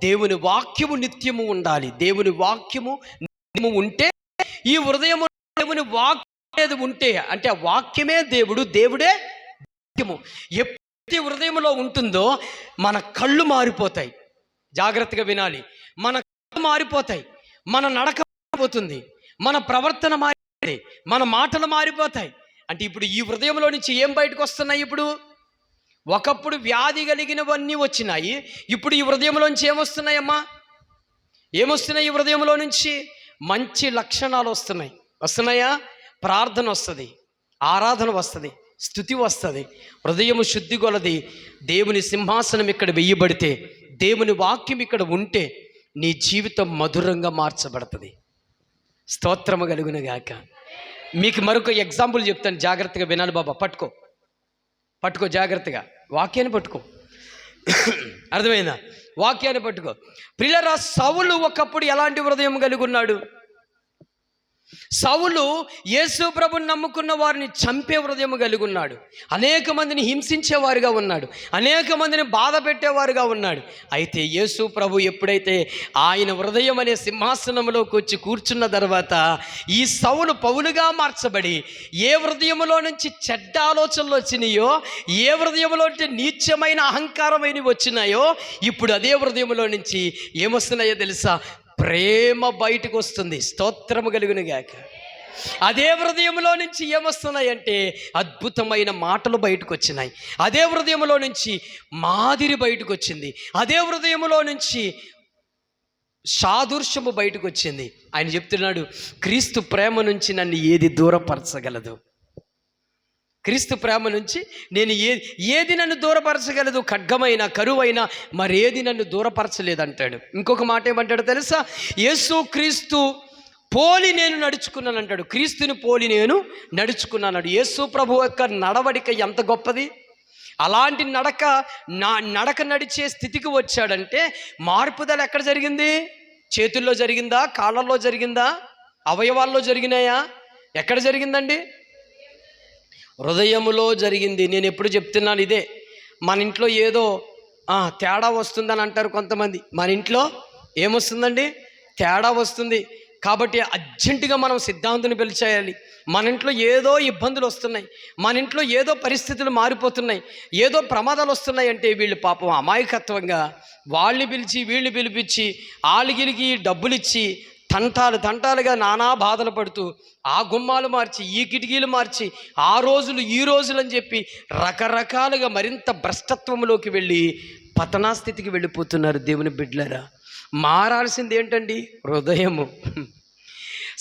దేవుని వాక్యము నిత్యము ఉండాలి. దేవుని వాక్యము నిత్యము ఉంటే, ఈ హృదయము దేవుని వాక్యం ఉంటే, అంటే ఆ వాక్యమే దేవుడు, దేవుడే వాక్యము ఎప్పుడైతే హృదయంలో ఉంటుందో మన కళ్ళు మారిపోతాయి. జాగ్రత్తగా వినాలి. మన కళ్ళు మారిపోతాయి, మన నడక మారిపోతుంది, మన ప్రవర్తన మారిపోతుంది, మన మాటలు మారిపోతాయి. అంటే ఇప్పుడు ఈ హృదయంలో నుంచి ఏం బయటకు వస్తున్నాయి? ఇప్పుడు ఒకప్పుడు వ్యాధి కలిగినవన్నీ వచ్చినాయి, ఇప్పుడు ఈ హృదయంలోంచి ఏమొస్తున్నాయమ్మా? ఏమొస్తున్నాయి? ఈ హృదయంలో నుంచి మంచి లక్షణాలు వస్తున్నాయా? ప్రార్థన వస్తుంది, ఆరాధన వస్తుంది, స్తుతి వస్తుంది. హృదయము శుద్ధి కొలది దేవుని సింహాసనం ఇక్కడ వెయ్యబడితే, దేవుని వాక్యం ఇక్కడ ఉంటే నీ జీవితం మధురంగా మార్చబడుతుంది. స్తోత్రము కలుగును గాక. మీకు మరొక ఎగ్జాంపుల్ చెప్తాను, జాగ్రత్తగా వినాలి బాబా. పట్టుకో జాగ్రత్తగా, వాక్యాన్ని పట్టుకో. అర్థమైందా? వాక్యాన్ని పట్టుకో. ప్రియులారా, సౌలు ఒకప్పుడు ఎలాంటి హృదయం కలిగి ఉన్నాడు? సౌలు యేసు ప్రభుని నమ్ముకున్న వారిని చంపే హృదయం కలిగి ఉన్నాడు. అనేక మందిని హింసించేవారుగా ఉన్నాడు, అనేక మందిని బాధ పెట్టేవారుగా ఉన్నాడు. అయితే యేసు ప్రభు ఎప్పుడైతే ఆయన హృదయం అనే సింహాసనంలోకి వచ్చి కూర్చున్న తర్వాత ఈ సౌలు పౌలుగా మార్చబడి, ఏ హృదయంలో నుంచి చెడ్డ ఆలోచనలు వచ్చినాయో, ఏ హృదయంలో నుంచి నీచమైన అహంకారమైనవి వచ్చినాయో, ఇప్పుడు అదే హృదయంలో నుంచి ఏమొస్తున్నాయో తెలుసా? ప్రేమ బయటకు వస్తుంది. స్తోత్రము కలుగును గాక. అదే హృదయంలో నుంచి ఏమొస్తున్నాయంటే అద్భుతమైన మాటలు బయటకు వచ్చినాయి. అదే హృదయంలో నుంచి మాదిరి బయటకు వచ్చింది. అదే హృదయంలో నుంచి సాదృశ్యము బయటకు వచ్చింది. ఆయన చెప్తున్నాడు, క్రీస్తు ప్రేమ నుంచి నన్ను ఏది దూరపరచగలదు? క్రీస్తు ప్రేమ నుంచి నేను ఏది నన్ను దూరపరచగలదు? ఖడ్గమైన, కరువైన, మరేది నన్ను దూరపరచలేదంటాడు. ఇంకొక మాట ఏమంటాడు తెలుసా? యేసు క్రీస్తు పోలి నేను నడుచుకున్నాను అంటాడు. క్రీస్తుని పోలి నేను నడుచుకున్నాను. యేసు ప్రభు యొక్క నడవడిక ఎంత గొప్పది! అలాంటి నడక నడిచే స్థితికి వచ్చాడంటే మార్పుదల ఎక్కడ జరిగింది? చేతుల్లో జరిగిందా? కాళ్ళల్లో జరిగిందా? అవయవాల్లో జరిగినాయా? ఎక్కడ జరిగిందండి? హృదయములో జరిగింది. నేను ఎప్పుడు చెప్తున్నాను ఇదే. మన ఇంట్లో ఏదో తేడా వస్తుందని అంటారు కొంతమంది. మన ఇంట్లో ఏమొస్తుందండి? తేడా వస్తుంది. కాబట్టి అర్జెంటుగా మనం సిద్ధాంతుని పిలిచేయాలి. మన ఇంట్లో ఏదో ఇబ్బందులు వస్తున్నాయి, మన ఇంట్లో ఏదో పరిస్థితులు మారిపోతున్నాయి, ఏదో ప్రమాదాలు వస్తున్నాయి అంటే వీళ్ళు పాపం అమాయకత్వంగా వాళ్ళని పిలిచి వీళ్ళని పిలిపించి ఆలిగిలికి డబ్బులు ఇచ్చి తంటాలుగా నానా బాధలు పడుతూ ఆ గుమ్మాలు మార్చి ఈ కిటికీలు మార్చి ఆ రోజులు ఈ రోజులు అని చెప్పి రకరకాలుగా మరింత భ్రష్టత్వంలోకి వెళ్ళి పతనాస్థితికి వెళ్ళిపోతున్నారు. దేవుని బిడ్డలారా, మారాల్సింది ఏంటండి? హృదయము.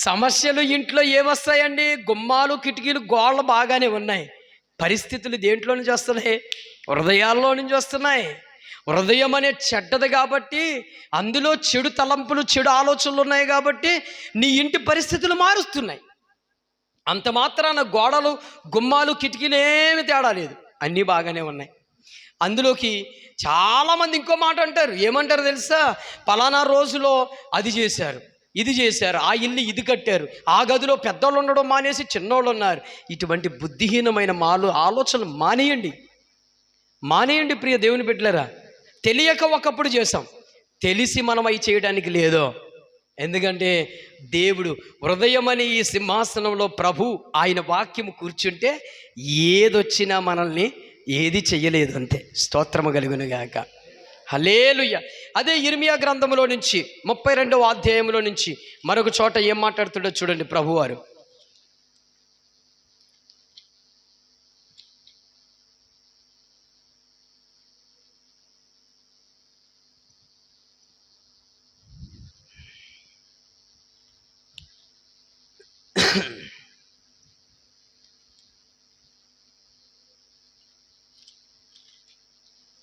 సమస్యలు ఇంట్లో ఏమొస్తాయండి? గుమ్మాలు కిటికీలు గోళ్ళు బాగానే ఉన్నాయి, పరిస్థితులు దేంట్లో నుంచి వస్తున్నాయి? హృదయాల్లో నుంచి వస్తున్నాయి. హృదయం అనే చెడ్డది కాబట్టి, అందులో చెడు తలంపులు చెడు ఆలోచనలు ఉన్నాయి కాబట్టి నీ ఇంటి పరిస్థితులు మారుస్తున్నాయి. అంత మాత్రాన గోడలు గుమ్మాలు కిటికీలు ఏమి తేడా లేదు, అన్నీ బాగానే ఉన్నాయి. అందులోకి చాలామంది ఇంకో మాట అంటారు. ఏమంటారు తెలుసా? పలానా రోజులో అది చేశారు, ఇది చేశారు, ఆ ఇల్లు ఇది కట్టారు, ఆ గదిలో పెద్దోళ్ళు ఉండడం మానేసి చిన్నోళ్ళు ఉన్నారు. ఇటువంటి బుద్ధిహీనమైన ఆలోచనలు మానేయండి ప్రియ దేవుని బిడ్డలారా. తెలియక ఒకప్పుడు చేసాం, తెలిసి మనం అవి చేయడానికి లేదో. ఎందుకంటే దేవుడు హృదయం అనే ఈ సింహాసనంలో ప్రభు ఆయన వాక్యము కూర్చుంటే ఏదొచ్చినా మనల్ని ఏది చెయ్యలేదు, అంతే. స్తోత్రము కలుగును గాక. హల్లెలూయా. అదే ఇర్మియా గ్రంథంలో నుంచి 32వ అధ్యాయంలో నుంచి మరొక చోట ఏం మాట్లాడుతుండో చూడండి ప్రభువారు.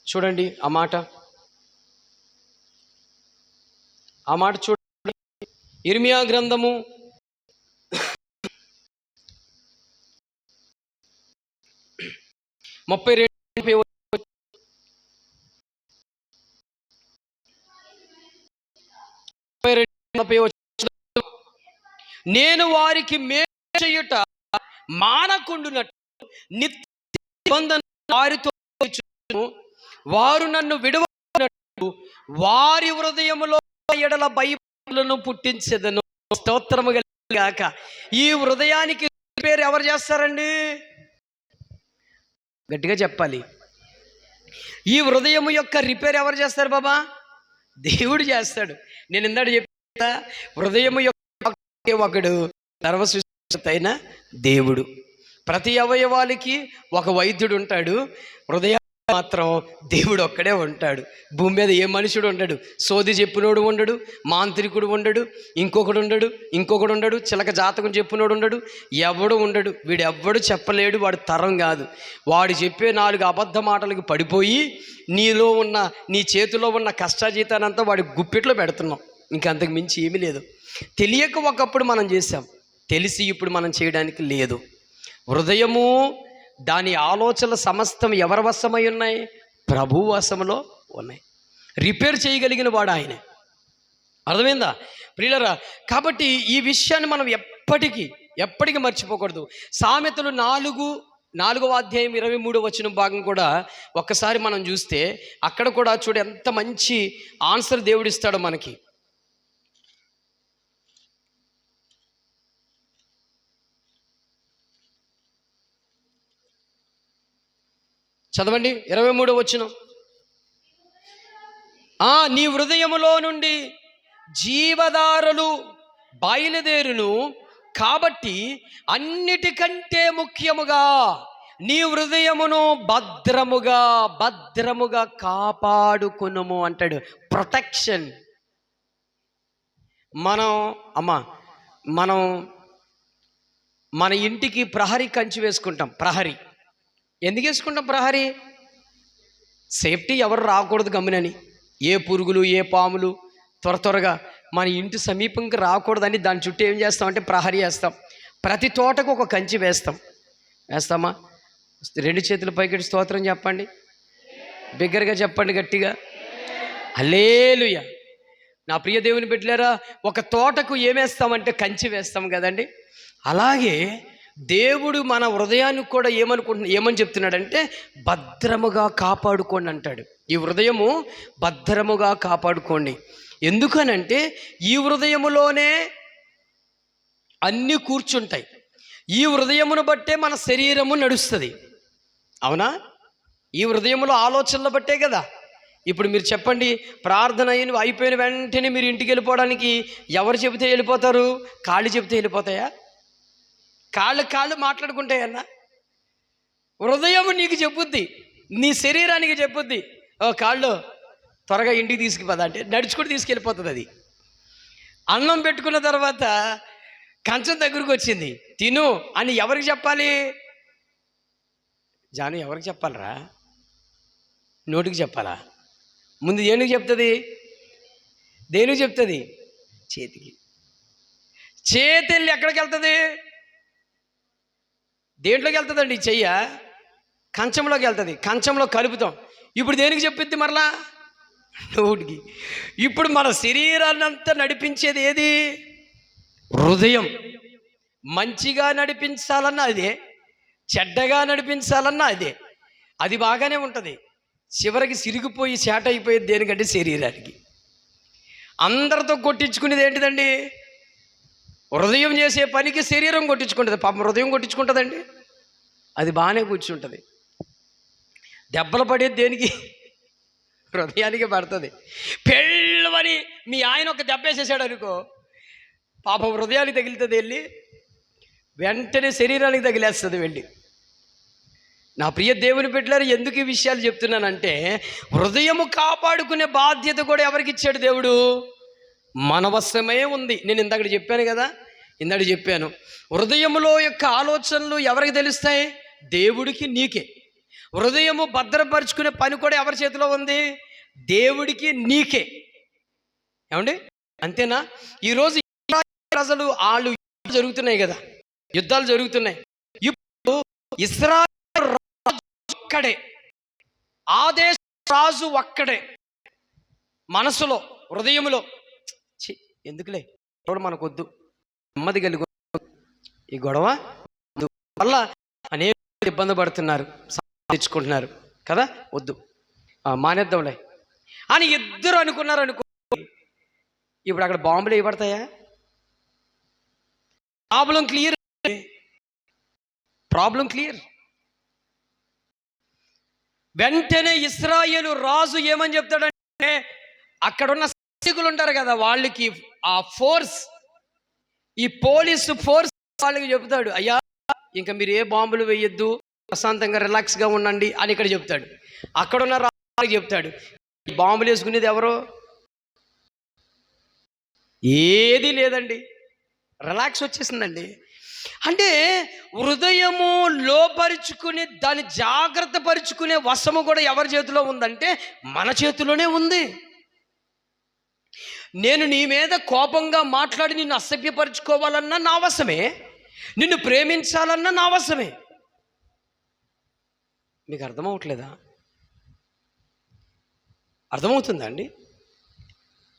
చూడండి ఆ మాట చూడండి. ఇర్మియా గ్రంథము 32 నేను వారికి మేలు చేయుట మానకుండునట్టు నిత్య నిబంధన వారితో వారు నన్ను విడువనట్టు వారి హృదయములో ఎడల భయములను పుట్టించెదను. స్తోత్రము గాక. ఈ హృదయానికి పేరు ఎవరు చేస్తారండి? గట్టిగా చెప్పాలి. ఈ హృదయము యొక్క రిపేర్ ఎవరు చేస్తారు బాబా? దేవుడు చేస్తాడు. నేను ఇందాక చెప్పా, హృదయము యొక్క ఒకడు సర్వసృష్టి అయిన దేవుడు. ప్రతి అవయవానికి ఒక వైద్యుడు ఉంటాడు, హృదయ మాత్రం దేవుడు ఒక్కడే ఉంటాడు. భూమి మీద ఏ మనుషుడు ఉండడు, సోది చెప్పినోడు ఉండడు, మాంత్రికుడు ఉండడు, ఇంకొకడు ఉండడు, చిలక జాతకం చెప్పినోడు ఉండడు, ఎవడు ఉండడు. వీడెవ్వడు చెప్పలేడు, వాడు తరం కాదు. వాడు చెప్పే 4 అబద్ధ మాటలకు పడిపోయి నీ చేతిలో ఉన్న కష్టాజీతానంతా వాడి గుప్పిట్లో పెడుతున్నాం. ఇంకంతకు మించి ఏమీ లేదు. తెలియక ఒకప్పుడు మనం చేసాం, తెలిసి ఇప్పుడు మనం చేయడానికి లేదు. హృదయము దాని ఆలోచనల సమస్తం ఎవరి వశమై ఉన్నాయి? ప్రభు వశంలో ఉన్నాయి. రిపేర్ చేయగలిగిన వాడు ఆయనే. అర్థమైందా ప్రియులరా? కాబట్టి ఈ విషయాన్ని మనం ఎప్పటికీ మర్చిపోకూడదు. సామెతలు 4వ అధ్యాయం 23వ వచనం భాగం కూడా ఒక్కసారి మనం చూస్తే అక్కడ కూడా చూడు ఎంత మంచి ఆన్సర్ దేవుడిస్తాడో మనకి. చదవండి 23వ వచనం. నీ హృదయములో నుండి జీవధారలు బయలుదేరును కాబట్టి అన్నిటికంటే ముఖ్యముగా నీ హృదయమును భద్రముగా కాపాడుకునుము అంటాడు. ప్రొటెక్షన్. మనం మన ఇంటికి ప్రహరీ కంచి వేసుకుంటాం. ప్రహరీ ఎందుకు వేసుకుంటాం ప్రహరీ? సేఫ్టీ, ఎవరు రాకూడదు గమ్మునని. ఏ పురుగులు ఏ పాములు త్వరగా మన ఇంటి సమీపంకి రాకూడదని దాని చుట్టూ ఏం చేస్తామంటే ప్రహరీ వేస్తాం. ప్రతి తోటకు ఒక కంచి వేస్తామా? 2 చేతుల పైకెట్టి స్తోత్రం చెప్పండి, బిగ్గరగా చెప్పండి, గట్టిగా హల్లెలూయా. నా ప్రియ దేవుని బిడ్డలారా, ఒక తోటకు ఏమేస్తామంటే కంచి వేస్తాం కదండి. అలాగే దేవుడు మన హృదయానికి కూడా ఏమని చెప్తున్నాడంటే భద్రముగా కాపాడుకోండి అంటాడు. ఈ హృదయము భద్రముగా కాపాడుకోండి. ఎందుకనంటే ఈ హృదయములోనే అన్నీ కూర్చుంటాయి. ఈ హృదయమును బట్టే మన శరీరము నడుస్తుంది. అవునా? ఈ హృదయంలో ఆలోచనలు బట్టే కదా. ఇప్పుడు మీరు చెప్పండి, ప్రార్థన అయిపోయిన వెంటనే మీరు ఇంటికి వెళ్ళిపోవడానికి ఎవరు చెబితే వెళ్ళిపోతారు? కాళ్ళు చెబితే వెళ్ళిపోతాయా? కాళ్ళు మాట్లాడుకుంటాయన్నా? హృదయం నీకు చెప్పుద్ది, నీ శరీరానికి చెప్పుద్ది, ఓ కాళ్ళు త్వరగా ఇంటికి తీసుకుపోదా అంటే నడుచుకుంటూ తీసుకెళ్ళిపోతుంది. అది అన్నం పెట్టుకున్న తర్వాత కంచం దగ్గరకు వచ్చింది, తిను అని ఎవరికి చెప్పాలి? జాను, ఎవరికి చెప్పాలరా? నోటికి చెప్పాలా? ముందు దేనికి చెప్తుంది? దేనికి చెప్తుంది? చేతికి. చేతి వెళ్ళి ఎక్కడికి వెళ్తుంది? దేంట్లోకి వెళ్తుందండి? చెయ్య కంచంలోకి వెళ్తుంది. కంచంలో కలుపుతాం. ఇప్పుడు దేనికి చెప్పిద్ది? మరలా నోటికి. ఇప్పుడు మన శరీరాన్ని అంతా నడిపించేది ఏది? హృదయం. మంచిగా నడిపించాలన్నా అదే, చెడ్డగా నడిపించాలన్నా అదే. అది బాగానే ఉంటుంది. చివరికి సిరిగిపోయి చేట అయిపోయేది దేనికంటే శరీరానికి. అందరితో కొట్టించుకునేది ఏంటిదండి? హృదయం చేసే పనికి శరీరం కొట్టించుకుంటుంది. పాపం హృదయం కొట్టించుకుంటుందండి, అది బాగానే కూర్చుంటుంది. దెబ్బలు పడేది దేనికి? హృదయానికి పడుతుంది. పెళ్ళవని మీ ఆయన ఒక దెబ్బ వేసేసాడు అనుకో, పాపం హృదయానికి తగిలితుంది, వెళ్ళి వెంటనే శరీరానికి తగిలేస్తుంది వెళ్ళి. నా ప్రియ దేవుని బిడ్డలారా, ఎందుకు ఈ విషయాలు చెప్తున్నానంటే హృదయము కాపాడుకునే బాధ్యత కూడా ఎవరికి ఇచ్చాడు దేవుడు? మన వశమే ఉంది. నేను ఇందాక చెప్పాను, హృదయములో యొక్క ఆలోచనలు ఎవరికి తెలుస్తాయి? దేవుడికి, నీకే. హృదయము భద్రపరుచుకునే పని కూడా ఎవరి చేతిలో ఉంది? దేవుడికి, నీకే. ఏమండి? అంతేనా? ఈరోజు ప్రజలు వాళ్ళు జరుగుతున్నాయి కదా, యుద్ధాలు జరుగుతున్నాయి. ఇప్పుడు ఇశ్రాయేలు రాజు ఒక్కడే, ఆ దేశ రాజు ఒక్కడే. మనసులో, హృదయంలో ఎందుకులే గొడవ మనకొద్దు, నెమ్మది కలిగి ఈ గొడవ వల్ల అనేక ఇబ్బంది పడుతున్నారు, తెచ్చుకుంటున్నారు కదా, వద్దు మానేద్దాంలే అని ఇద్దరు అనుకున్నారు అనుకో. ఇప్పుడు అక్కడ బాంబులు వేయబడతాయా? Problem clear. వెంటనే ఇశ్రాయేలు రాజు ఏమని చెప్తాడంటే, అక్కడున్న సైనికులు ఉంటారు కదా, వాళ్ళకి ఆ ఫోర్స్, ఈ పోలీసు ఫోర్స్ వాళ్ళకి చెప్తాడు, అయ్యా ఇంకా మీరు ఏ బాంబులు వేయొద్దు, ప్రశాంతంగా రిలాక్స్గా ఉండండి అని ఇక్కడ చెప్తాడు. అక్కడున్న రాజుకి చెప్తాడు, బాంబులు వేసుకునేది ఎవరో? ఏది లేదండి, రిలాక్స్ వచ్చేసిందండి. అంటే హృదయము లోపరుచుకుని దాన్ని జాగ్రత్త పరుచుకునే వశము కూడా ఎవరి చేతిలో ఉందంటే మన చేతిలోనే ఉంది. నేను నీ మీద కోపంగా మాట్లాడి నిన్ను అసభ్యపరుచుకోవాలన్నా నా వశమే, నిన్ను ప్రేమించాలన్నా నా వశమే. మీకు అర్థమవట్లేదా? అర్థమవుతుందా అండి?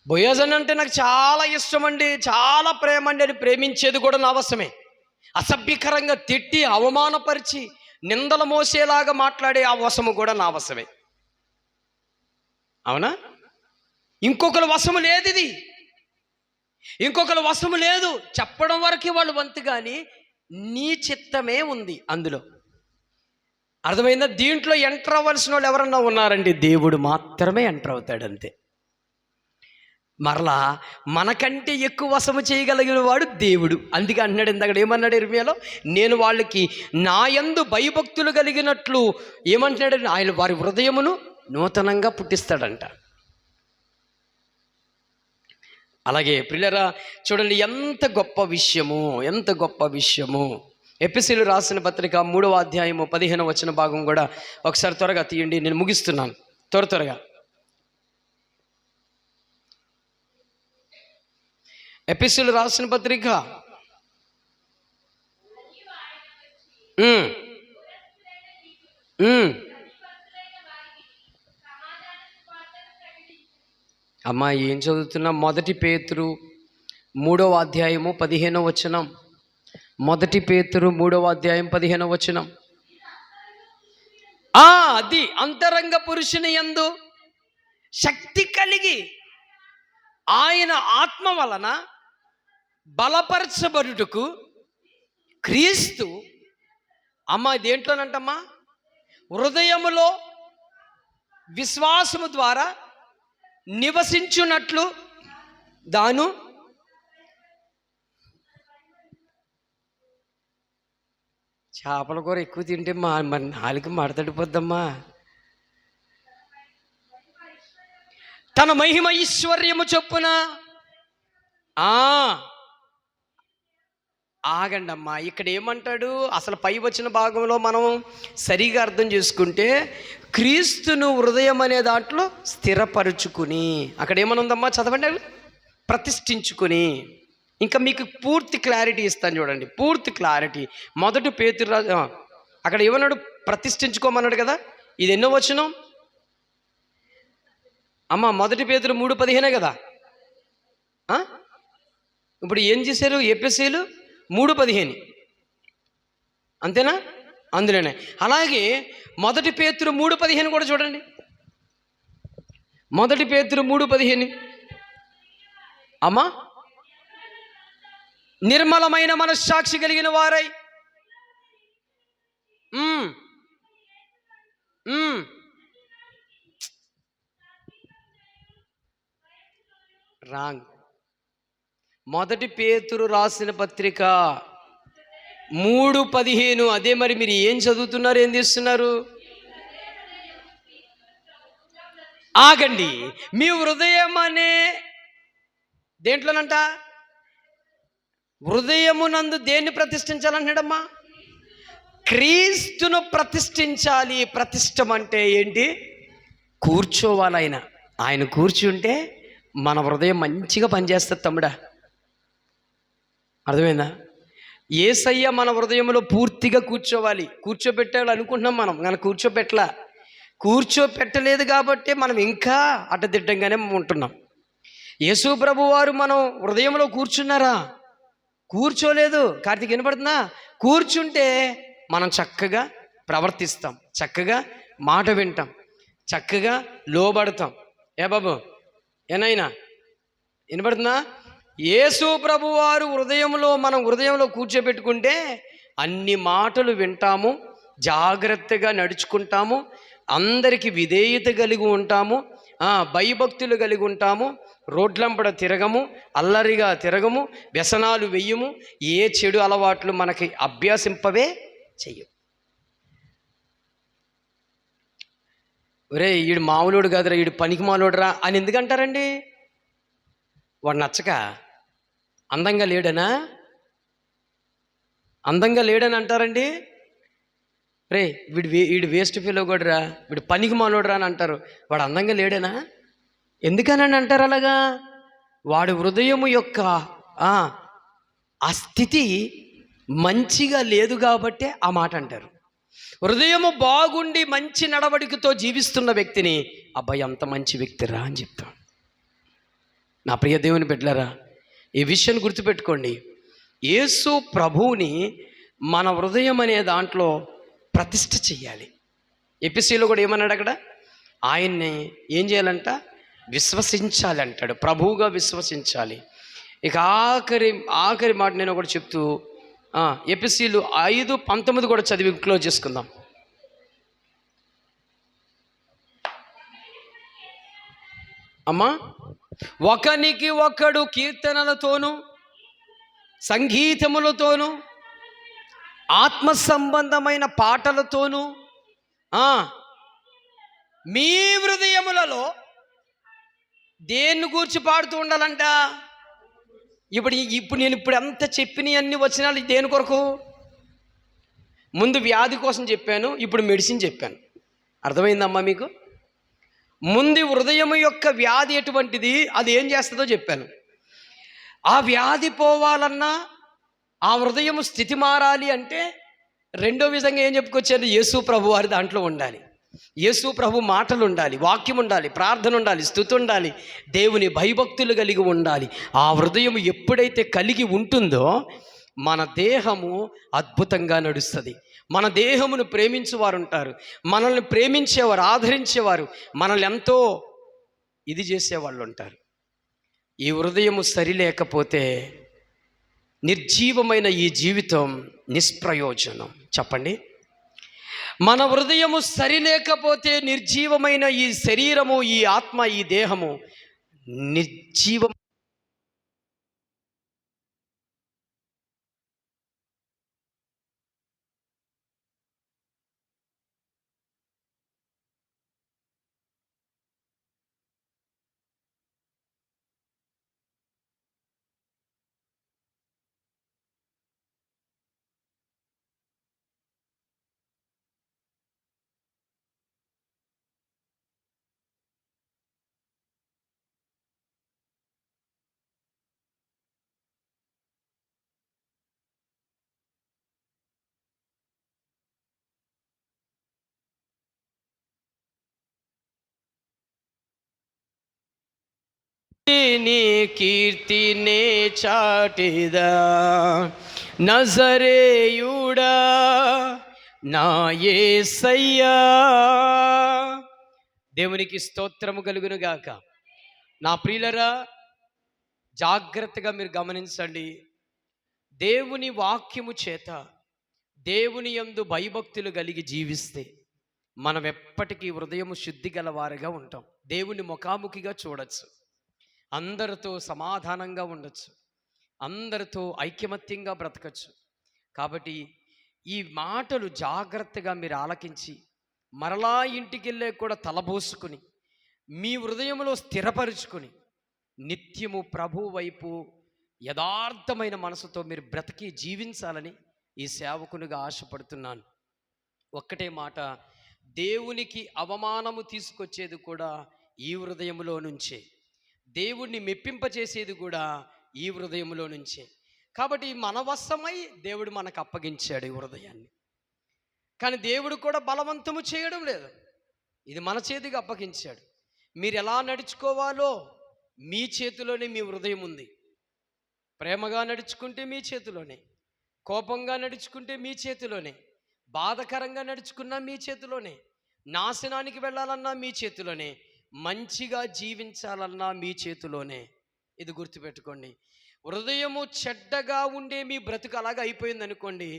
బొయోజన్ అంటే నాకు చాలా ఇష్టం అండి, చాలా ప్రేమ అండి అని ప్రేమించేది కూడా నా వశమే. అసభ్యకరంగా తిట్టి అవమానపరిచి నిందలు మోసేలాగా మాట్లాడే ఆ వశము కూడా నా వశమే. అవునా? ఇంకొకరి వశము లేదు, ఇది ఇంకొకరి వశము లేదు. చెప్పడం వరకే వాళ్ళు వంతు, కానీ నీ చిత్తమే ఉంది అందులో. అర్థమైందా? దీంట్లో ఎంటర్ అవ్వాల్సిన వాళ్ళు ఎవరన్నా ఉన్నారండి? దేవుడు మాత్రమే ఎంటర్ అవుతాడు, అంతే. మరలా మనకంటే ఎక్కువ వశము చేయగలిగిన వాడు దేవుడు. అందుకే అంటున్నాడు, ఇందాక ఏమన్నాడు ఇర్మియాలో, నేను వాళ్ళకి నా యందు భయభక్తులు కలిగినట్లు ఏమంటున్నాడు, ఆయన వారి హృదయమును నూతనంగా పుట్టిస్తాడంట. అలాగే ప్రియులారా చూడండి, ఎంత గొప్ప విషయము, ఎంత గొప్ప విషయము. ఎఫెసీయులకు రాసిన పత్రిక 3వ అధ్యాయము 15వ వచన భాగం కూడా ఒకసారి త్వరగా తీయండి, నేను ముగిస్తున్నాను త్వరగా. ఎఫెసీయులకు రాసిన పత్రిక అమ్మా ఏం చదువుతున్నా? 1 పేతురు 3వ అధ్యాయము 15వ వచనం. 1 పేతురు 3వ అధ్యాయం 15వ వచనం. అది అంతరంగ పురుషుని యందు శక్తి కలిగి ఆయన ఆత్మ వలన బలపరచబడుటకు క్రీస్తు, అమ్మ దేంట్లోనంటమ్మా? హృదయములో విశ్వాసము ద్వారా నివసించున్నట్లు దాను చేపల కూర ఎక్కువ తింటే మరి నాలుగు మడతడిపోద్దమ్మా. తన మహిమ ఐశ్వర్యము చొప్పున ఆగండి అమ్మా, ఇక్కడ ఏమంటాడు? అసలు పై వచ్చిన భాగంలో మనం సరిగా అర్థం చేసుకుంటే క్రీస్తును హృదయం అనే దాంట్లో స్థిరపరుచుకుని, అక్కడ ఏమనుందమ్మా చదవండి, ప్రతిష్ఠించుకుని. ఇంకా మీకు పూర్తి క్లారిటీ ఇస్తాను చూడండి, పూర్తి క్లారిటీ. 1 పేతురు అక్కడ ఏమన్నాడు? ప్రతిష్ఠించుకోమన్నాడు కదా. ఇది ఎన్నో వచనం అమ్మ? 1 పేతురు 3:15 కదా. ఇప్పుడు ఏం చేశారు? ఎఫెసీయులు 3:15 అంతేనా? అందులోనే. అలాగే 1 పేతురు 3:15 కూడా చూడండి. 1 పేతురు 3:15 అమ్మా, నిర్మలమైన మనస్సాక్షి కలిగిన వారై రాంగ్. 1 పేతురు రాసిన పత్రిక 3:15 అదే. మరి మీరు ఏం చదువుతున్నారు, ఏం చేస్తున్నారు? ఆగండి. మీ హృదయం అనే దేంట్లోనంట? హృదయమునందు దేన్ని ప్రతిష్ఠించాలంటాడమ్మా? క్రీస్తును ప్రతిష్ఠించాలి. ప్రతిష్టం అంటే ఏంటి? కూర్చోవాలి. ఆయన కూర్చుంటే మన హృదయం మంచిగా పనిచేస్తుంది తమ్ముడా. అర్థమైందా? యేసయ్య మన హృదయంలో పూర్తిగా కూర్చోవాలి. కూర్చోబెట్టాలి అనుకుంటున్నాం మనం, కానీ కూర్చోపెట్టలేదు కాబట్టి మనం ఇంకా అడ్డదిడ్డంగానే ఉంటున్నాం. యేసు ప్రభు వారు మనం హృదయంలో కూర్చున్నారా? కూర్చోలేదు. కార్తీక్ వినపడుతుందా? కూర్చుంటే మనం చక్కగా ప్రవర్తిస్తాం, చక్కగా మాట వింటాం, చక్కగా లోబడతాం. ఏ బాబు, ఏనాయనా వినపడుతుందా? యేసు ప్రభు వారు మనం హృదయంలో కూర్చోబెట్టుకుంటే అన్ని మాటలు వింటాము, జాగ్రత్తగా నడుచుకుంటాము, అందరికీ విధేయత కలిగి ఉంటాము, భయభక్తులు కలిగి ఉంటాము, రోడ్లంపడ తిరగము, అల్లరిగా తిరగము, వ్యసనాలు వెయ్యము, ఏ చెడు అలవాట్లు మనకి అభ్యాసింపవే చెయ్యము. ఒరే ఈడు మామూలుడు కాదురా, ఈడు పనికి మాలోడురా అని ఎందుకంటారండి? వాడు నచ్చక అందంగా లేడని అంటారండి. రే వీడు వేస్ట్ ఫీలో కూడా, వీడు పనికి మాలోడురా అని అంటారు. వాడు అందంగా లేడనా? ఎందుకని అంటారు అలాగా? వాడి హృదయము యొక్క ఆ స్థితి మంచిగా లేదు కాబట్టే ఆ మాట అంటారు. హృదయము బాగుండి మంచి నడవడికతో జీవిస్తున్న వ్యక్తిని అబ్బాయి అంత మంచి వ్యక్తిరా అని చెప్తాం. నా ప్రియ దేవుని బిడ్డలారా, ఈ విషయాన్ని గుర్తుపెట్టుకోండి. యేసు ప్రభువుని మన హృదయం అనే దాంట్లో ప్రతిష్ఠ చెయ్యాలి. ఎఫెసీయులో కూడా ఏమన్నాడు అక్కడ? ఆయన్ని ఏం చేయాలంట? విశ్వసించాలి అంటాడు. ప్రభువుగా విశ్వసించాలి. ఇక ఆఖరి మాట నేను ఒకటి చెప్తూ ఎఫెసీయులు 5:19 కూడా చదివి క్లోజ్ చేసుకుందాం. అమ్మా, ఒకనికి ఒకడు కీర్తనలతోనూ సంగీతములతోనూ ఆత్మ సంబంధమైన పాటలతోనూ మీ హృదయములలో దేన్ని గూర్చి పాడుతూ ఉండాలంట? ఇప్పుడు నేను అంత చెప్పినవన్నీ వచనాలు దేని కొరకు? ముందు వ్యాధి కోసం చెప్పాను, ఇప్పుడు మెడిసిన్ చెప్పాను. అర్థమైందమ్మా మీకు? ముందు హృదయం యొక్క వ్యాధి ఎటువంటిది, అది ఏం చేస్తుందో చెప్పాను. ఆ వ్యాధి పోవాలన్నా, ఆ హృదయం స్థితి మారాలి అంటే రెండో విధంగా ఏం చెప్పుకొచ్చాను? యేసు ప్రభు వారి దాంట్లో ఉండాలి, యేసు ప్రభు మాటలు ఉండాలి, వాక్యం ఉండాలి, ప్రార్థన ఉండాలి, స్తుతి ఉండాలి, దేవుని భయభక్తులు కలిగి ఉండాలి. ఆ హృదయం ఎప్పుడైతే కలిగి ఉంటుందో మన దేహము అద్భుతంగా నడుస్తుంది. మన దేహమును ప్రేమించేవారు ఉంటారు, మనల్ని ప్రేమించేవారు, ఆదరించేవారు, మనల్ని ఎంతో ఇది చేసేవాళ్ళు ఉంటారు. ఈ హృదయము సరిలేకపోతే నిర్జీవమైన ఈ జీవితం నిష్ప్రయోజనం. చెప్పండి. మన హృదయము సరిలేకపోతే నిర్జీవమైన ఈ శరీరము, ఈ ఆత్మ, ఈ దేహము నిర్జీవం. నీ కీర్తినే చాటిదా నజరేయుడా నా యేసయ్యా. దేవునికి స్తోత్రము కలుగును గాక. నా ప్రియులరా, జాగ్రత్తగా మీరు గమనించండి. దేవుని వాక్యము చేత దేవుని యందు భయభక్తులు కలిగి జీవిస్తే మనం ఎప్పటికీ హృదయము శుద్ధి గలవారుగా ఉంటాం. దేవుని ముఖాముఖిగా చూడొచ్చు, అందరితో సమాధానంగా ఉండొచ్చు, అందరితో ఐకమత్యంగా బ్రతకచ్చు. కాబట్టి ఈ మాటలు జాగ్రత్తగా మీరు ఆలకించి మరలా ఇంటికి వెళ్ళే కూడా తలబోసుకుని మీ హృదయంలో స్థిరపరుచుకొని నిత్యము ప్రభు వైపు యథార్థమైన మనసుతో మీరు బ్రతికి జీవించాలని ఈ సేవకునిగా ఆశపడుతున్నాను. ఒక్కటే మాట, దేవునికి అవమానము తీసుకొచ్చేది కూడా ఈ హృదయములో నుంచే, దేవుణ్ణి మెప్పింపచేసేది కూడా ఈ హృదయంలో నుంచే. కాబట్టి మన వశమై దేవుడు మనకు అప్పగించాడు ఈ హృదయాన్ని. కానీ దేవుడు కూడా బలవంతము చేయడం లేదు, ఇది మన చేతికి అప్పగించాడు. మీరు ఎలా నడుచుకోవాలో మీ చేతిలోనే మీ హృదయం ఉంది. ప్రేమగా నడుచుకుంటే మీ చేతిలోనే, కోపంగా నడుచుకుంటే మీ చేతిలోనే, బాధకరంగా నడుచుకున్నా మీ చేతిలోనే, నాశనానికి వెళ్ళాలన్నా మీ చేతిలోనే, మంచిగా జీవించాలన్నా మీ చేతిలోనే. ఇది గుర్తుపెట్టుకోండి. హృదయము చెడ్డగా ఉండే మీ బ్రతుకు అలాగా అయిపోయింది అనుకోండి,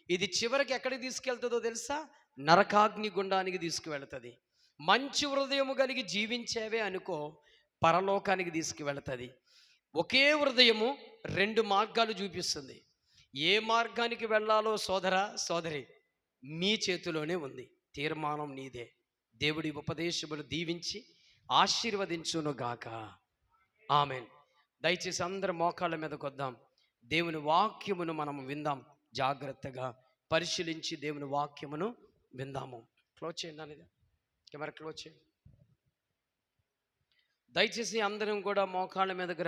ఇది చివరికి ఎక్కడికి తీసుకెళ్తుందో తెలుసా? నరకాగ్ని గుండానికి తీసుకువెళ్తుంది. మంచి హృదయము కలిగి జీవించేవే అనుకో, పరలోకానికి తీసుకువెళ్తుంది. ఒకే హృదయము రెండు మార్గాలు చూపిస్తుంది. ఏ మార్గానికి వెళ్ళాలో సోదరా సోదరి మీ చేతిలోనే ఉంది, తీర్మానం నీదే. దేవుడి ఉపదేశములు దీవించి ఆశీర్వదించును గాక. ఆమెన్. దయచేసి అందరు మోకాళ్ళ మీదకి వద్దాం. దేవుని వాక్యమును మనం విందాం, జాగ్రత్తగా పరిశీలించి దేవుని వాక్యమును విందాము. క్లోజ్ చేయండి అనేది, కెమెరా క్లోజ్ చేయండి. దయచేసి అందరం కూడా మోకాళ్ళ మీదకి